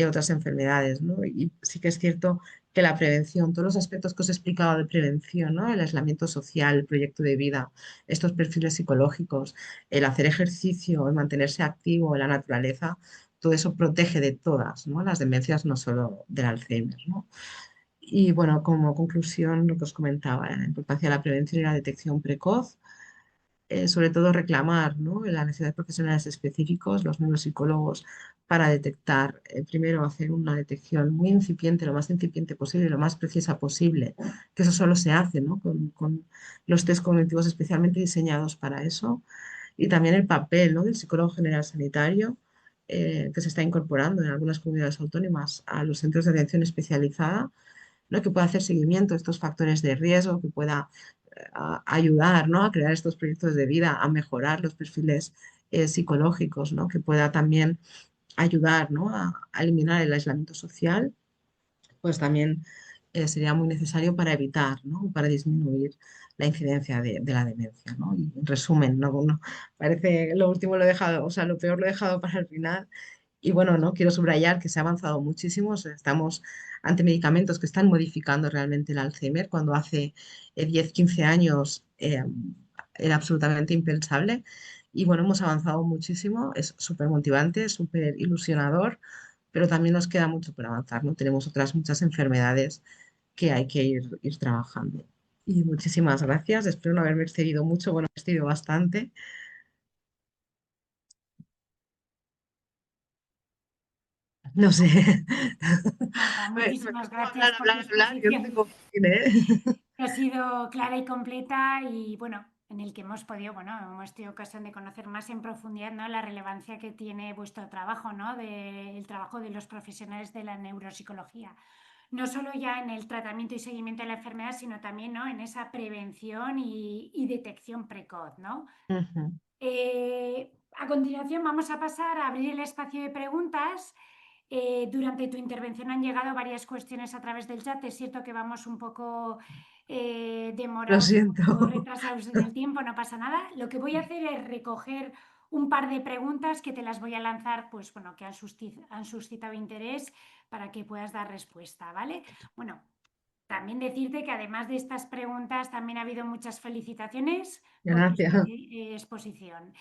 otras enfermedades, ¿no? Y sí que es cierto que la prevención, todos los aspectos que os he explicado de prevención, ¿no? El aislamiento social, el proyecto de vida, estos perfiles psicológicos, el hacer ejercicio, el mantenerse activo en la naturaleza, todo eso protege de todas, ¿no? Las demencias, no solo del Alzheimer, ¿no? Y bueno, como conclusión, lo que os comentaba, la importancia de la prevención y la detección precoz, sobre todo reclamar, ¿no? La necesidad de profesionales específicos, los neuropsicólogos, para detectar, primero hacer una detección muy incipiente, lo más incipiente posible, lo más precisa posible, que eso solo se hace, ¿no? Con los test cognitivos especialmente diseñados para eso, y también el papel, ¿no? del psicólogo general sanitario, que se está incorporando en algunas comunidades autónomas a los centros de atención especializada, ¿no? Que pueda hacer seguimiento de estos factores de riesgo, que pueda ayudar, ¿no? a crear estos proyectos de vida, a mejorar los perfiles psicológicos, ¿no? que pueda también ayudar, ¿no? a eliminar el aislamiento social, pues también sería muy necesario para evitar, ¿no? para disminuir la incidencia de la demencia. ¿no? Y en resumen, parece lo último lo he dejado, o sea, lo peor lo he dejado para el final, y bueno, no quiero subrayar que se ha avanzado muchísimo. O sea, estamos ante medicamentos que están modificando realmente el Alzheimer, cuando hace 10, 15 años era absolutamente impensable. Y bueno, hemos avanzado muchísimo, es súper motivante, súper ilusionador, pero también nos queda mucho por avanzar, ¿no? Tenemos otras muchas enfermedades que hay que ir trabajando. Y muchísimas gracias, espero no haberme excedido mucho, bueno, me he excedido bastante. No sé. Marta, Me muchísimas pongo a gracias por tu hablar, yo no exposición. tengo fin, ¿eh? Ha sido clara y completa y bueno, en el que hemos podido, bueno, hemos tenido ocasión de conocer más en profundidad, ¿no? La relevancia que tiene vuestro trabajo, ¿no? El trabajo de los profesionales de la neuropsicología. No solo ya en el tratamiento y seguimiento de la enfermedad, sino también, ¿no? En esa prevención y detección precoz, ¿no? Ujú. A continuación vamos a pasar a abrir el espacio de preguntas. Durante tu intervención han llegado varias cuestiones a través del chat. Es cierto que vamos un poco Lo demorados siento. o retrasados en el tiempo, no pasa nada. Lo que voy a hacer es recoger un par de preguntas que te las voy a lanzar, pues bueno, que han suscitado interés para que puedas dar respuesta, ¿vale? Bueno, también decirte que además de estas preguntas también ha habido muchas felicitaciones por tu Gracias. exposición.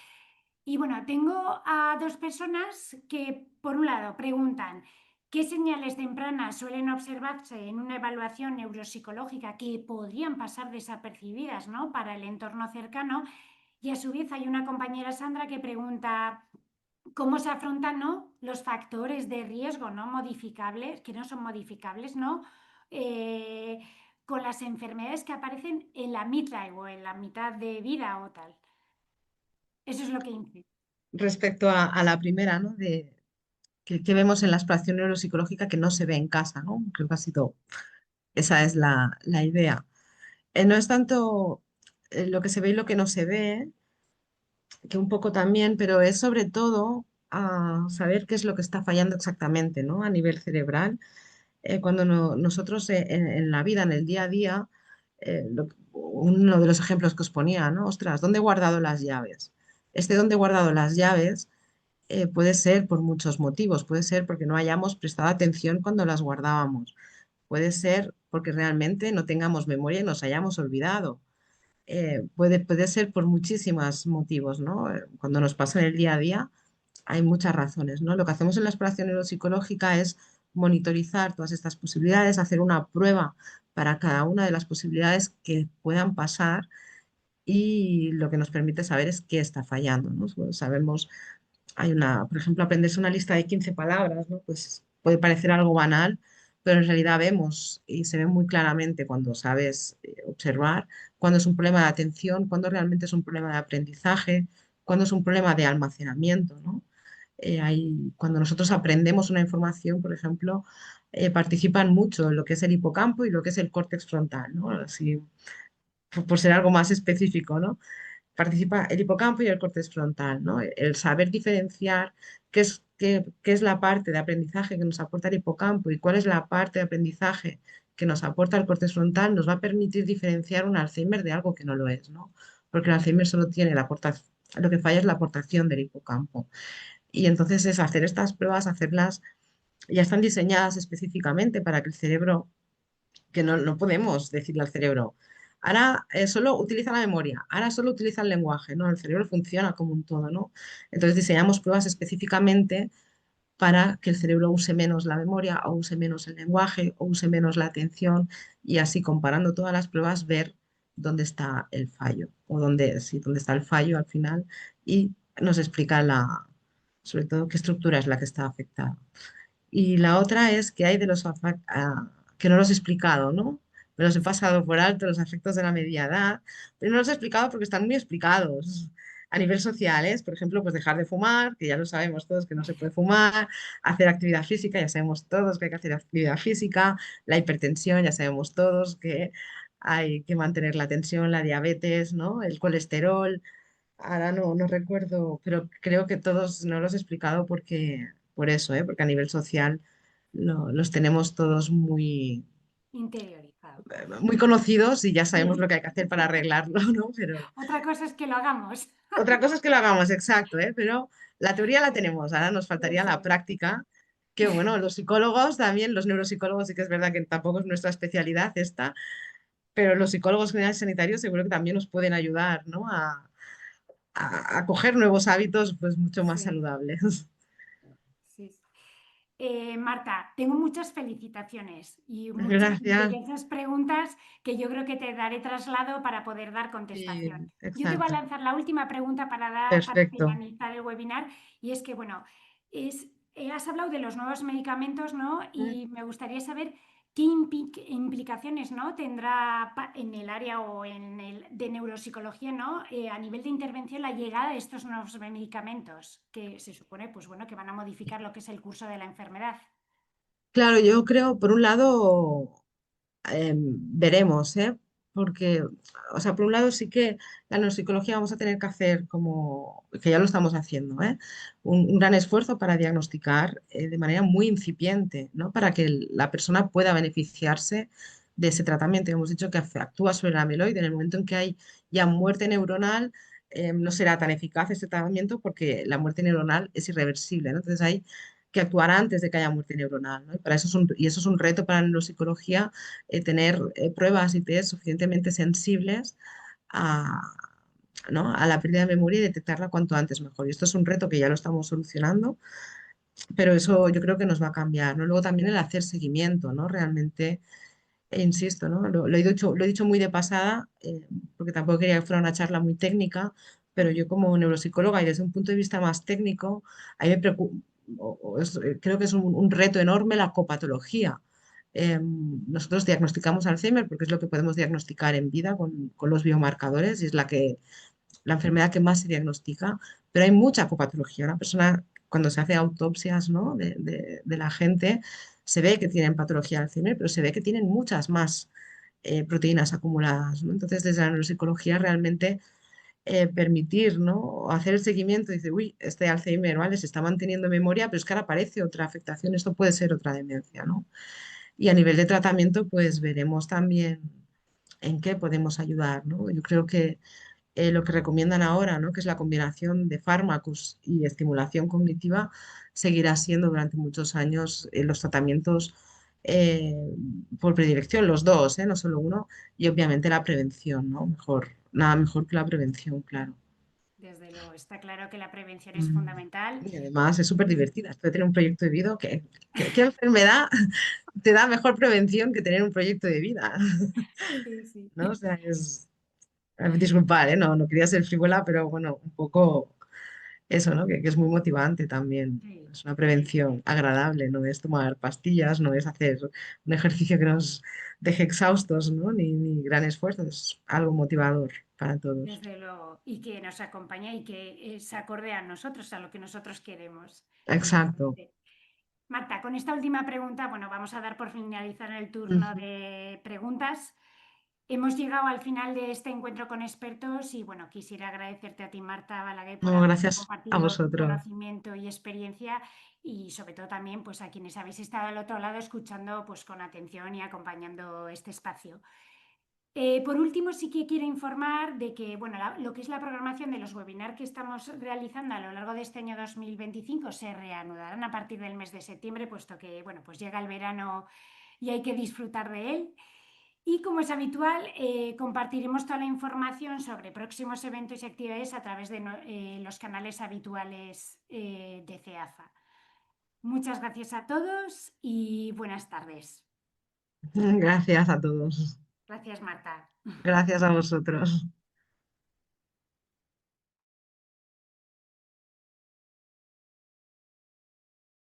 Y bueno, tengo a dos personas que, por un lado, preguntan qué señales tempranas suelen observarse en una evaluación neuropsicológica que podrían pasar desapercibidas, ¿no?, para el entorno cercano. Y a su vez hay una compañera, Sandra, que pregunta cómo se afrontan, ¿no?, los factores de riesgo no modificables, que no son modificables, ¿no? Eh, con las enfermedades que aparecen en la midlife o en la mitad de vida o tal. Eso es lo que hice. Respecto a la primera, ¿no? De, que vemos en la exploración neuropsicológica que no se ve en casa, ¿no? Creo que ha sido, esa es la idea. No es tanto lo que se ve y lo que no se ve, que un poco también, pero es sobre todo a saber qué es lo que está fallando exactamente, ¿no? A nivel cerebral. Cuando nosotros en la vida, en el día a día, uno de los ejemplos que os ponía, ¿no? Ostras, ¿dónde he guardado las llaves? Este dónde he guardado las llaves puede ser por muchos motivos. Puede ser porque no hayamos prestado atención cuando las guardábamos. Puede ser porque realmente no tengamos memoria y nos hayamos olvidado. Puede ser por muchísimos motivos, ¿no? Cuando nos pasa en el día a día, hay muchas razones, ¿no? Lo que hacemos en la exploración neuropsicológica es monitorizar todas estas posibilidades, hacer una prueba para cada una de las posibilidades que puedan pasar y lo que nos permite saber es qué está fallando, ¿no? Pues sabemos, hay una, por ejemplo, aprenderse una lista de 15 palabras, ¿no? Pues puede parecer algo banal, pero en realidad vemos y se ve muy claramente cuando sabes observar cuándo es un problema de atención, cuándo realmente es un problema de aprendizaje, cuándo es un problema de almacenamiento, ¿no? Cuando nosotros aprendemos una información, por ejemplo, participan mucho en lo que es el hipocampo y lo que es el córtex frontal, ¿no? Así, por ser algo más específico, ¿no? Participa el hipocampo y el córtex frontal, ¿no? El saber diferenciar qué es la parte de aprendizaje que nos aporta el hipocampo y cuál es la parte de aprendizaje que nos aporta el córtex frontal nos va a permitir diferenciar un Alzheimer de algo que no lo es, ¿no? Porque el Alzheimer solo tiene lo que falla es la aportación del hipocampo. Y entonces es hacer estas pruebas, hacerlas, ya están diseñadas específicamente para que el cerebro, que no podemos decirle al cerebro, ahora solo utiliza la memoria, ahora solo utiliza el lenguaje, ¿no? El cerebro funciona como un todo, ¿no? Entonces diseñamos pruebas específicamente para que el cerebro use menos la memoria o use menos el lenguaje o use menos la atención y así comparando todas las pruebas ver dónde está el fallo o dónde, sí, dónde está el fallo al final y nos explica sobre todo qué estructura es la que está afectada. Y la otra es que hay de que no los he explicado, ¿no? Me los he pasado por alto, los efectos de la media edad, pero no los he explicado porque están muy explicados a nivel social, ¿eh? Por ejemplo, pues dejar de fumar, que ya lo sabemos todos que no se puede fumar, hacer actividad física, ya sabemos todos que hay que hacer actividad física, la hipertensión, ya sabemos todos que hay que mantener la tensión, la diabetes, ¿no? El colesterol, ahora no recuerdo, pero creo que todos no los he explicado por eso, ¿eh? Porque a nivel social los tenemos todos Interiorizado. muy conocidos y ya sabemos lo Sí. que hay que hacer para arreglarlo, ¿no? Pero Otra cosa es que lo hagamos. otra cosa es que lo hagamos, exacto, ¿eh? Pero la teoría la tenemos, ahora nos faltaría Eso la es. práctica, que bueno, los psicólogos también, los neuropsicólogos sí que es verdad que tampoco es nuestra especialidad esta, pero los psicólogos generales sanitarios seguro que también nos pueden ayudar, ¿no? A coger nuevos hábitos pues mucho más Sí, saludables. sí. Marta, tengo muchas felicitaciones y muchas de Gracias. esas preguntas que yo creo que te daré traslado para poder dar Sí, contestación. Yo te voy a exacto. lanzar la última pregunta para Perfecto. finalizar el webinar y es que, bueno, has hablado de los nuevos medicamentos, ¿no? Mm. Y me gustaría saber qué implicaciones, ¿no?, tendrá en el área o en el de neuropsicología, ¿no? A nivel de intervención, la llegada de estos nuevos medicamentos que se supone, pues bueno, que van a modificar lo que es el curso de la enfermedad. Claro, yo creo, por un lado, veremos, ¿eh? porque, o sea, por un lado sí que la neuropsicología vamos a tener que hacer como, que ya lo estamos haciendo, ¿eh? Un gran esfuerzo para diagnosticar de manera muy incipiente, ¿no? Para que la persona pueda beneficiarse de ese tratamiento. Hemos dicho que actúa sobre el amiloide. En el momento en que hay ya muerte neuronal, no será tan eficaz este tratamiento porque la muerte neuronal es irreversible, ¿no? Entonces hay que actuar antes de que haya muerte neuronal, ¿no? Y, para eso y eso es un reto para la neuropsicología, tener pruebas y test suficientemente sensibles a, ¿no? a la pérdida de memoria y detectarla cuanto antes mejor. Y esto es un reto que ya lo estamos solucionando, pero eso yo creo que nos va a cambiar, ¿no? Luego también el hacer seguimiento, ¿no? Realmente, insisto, ¿no? Lo he dicho muy de pasada, porque tampoco quería que fuera una charla muy técnica, pero yo como neuropsicóloga y desde un punto de vista más técnico, a mí me preocupa, creo que es un reto enorme la copatología. Nosotros diagnosticamos Alzheimer porque es lo que podemos diagnosticar en vida con los biomarcadores y es la enfermedad que más se diagnostica, pero hay mucha copatología. Una persona, cuando se hace autopsias, ¿no? de la gente, se ve que tienen patología de Alzheimer, pero se ve que tienen muchas más proteínas acumuladas, ¿no? Entonces, desde la neuropsicología realmente permitir, ¿no? Hacer el seguimiento, dice, uy, este Alzheimer, ¿vale? Se está manteniendo memoria, pero es que ahora aparece otra afectación, esto puede ser otra demencia, ¿no? Y a nivel de tratamiento, pues veremos también en qué podemos ayudar, ¿no? Yo creo que lo que recomiendan ahora, ¿no? Que es la combinación de fármacos y estimulación cognitiva, seguirá siendo durante muchos años los tratamientos eh, por predilección, los dos, no solo uno, y obviamente la prevención, ¿no? Mejor, nada mejor que la prevención, claro. Desde luego, está claro que la prevención es Mm. fundamental. Y además es súper divertida. Esto de tener un proyecto de vida, ¿qué enfermedad te da mejor prevención que tener un proyecto de vida? Sí, sí. ¿No? O sea, disculpad, ¿eh? No quería ser frívola, pero bueno, un poco eso, ¿no? Que es muy motivante también. Sí, Es una sí. prevención agradable, no es tomar pastillas, no es hacer un ejercicio que nos deje exhaustos, ¿no? Ni gran esfuerzo, es algo motivador para todos. Desde luego, y que nos acompaña y que se acorde a nosotros, a lo que nosotros queremos, Exacto. efectivamente. Marta, con esta última pregunta, bueno, vamos a dar por finalizar el turno Ujú. de preguntas. Hemos llegado al final de este encuentro con expertos y, bueno, quisiera agradecerte a ti, Marta Balaguer, por No, haber gracias a compartido tu vosotros. conocimiento y experiencia y, sobre todo, también pues, a quienes habéis estado al otro lado escuchando pues, con atención y acompañando este espacio. Por último, sí que quiero informar de que bueno, lo que es la programación de los webinars que estamos realizando a lo largo de este año 2025 se reanudarán a partir del mes de septiembre, puesto que bueno, pues llega el verano y hay que disfrutar de él. Y como es habitual, compartiremos toda la información sobre próximos eventos y actividades a través de los canales habituales de CEAFA. Muchas gracias a todos y buenas tardes. Gracias a todos. Gracias, Marta. Gracias a vosotros.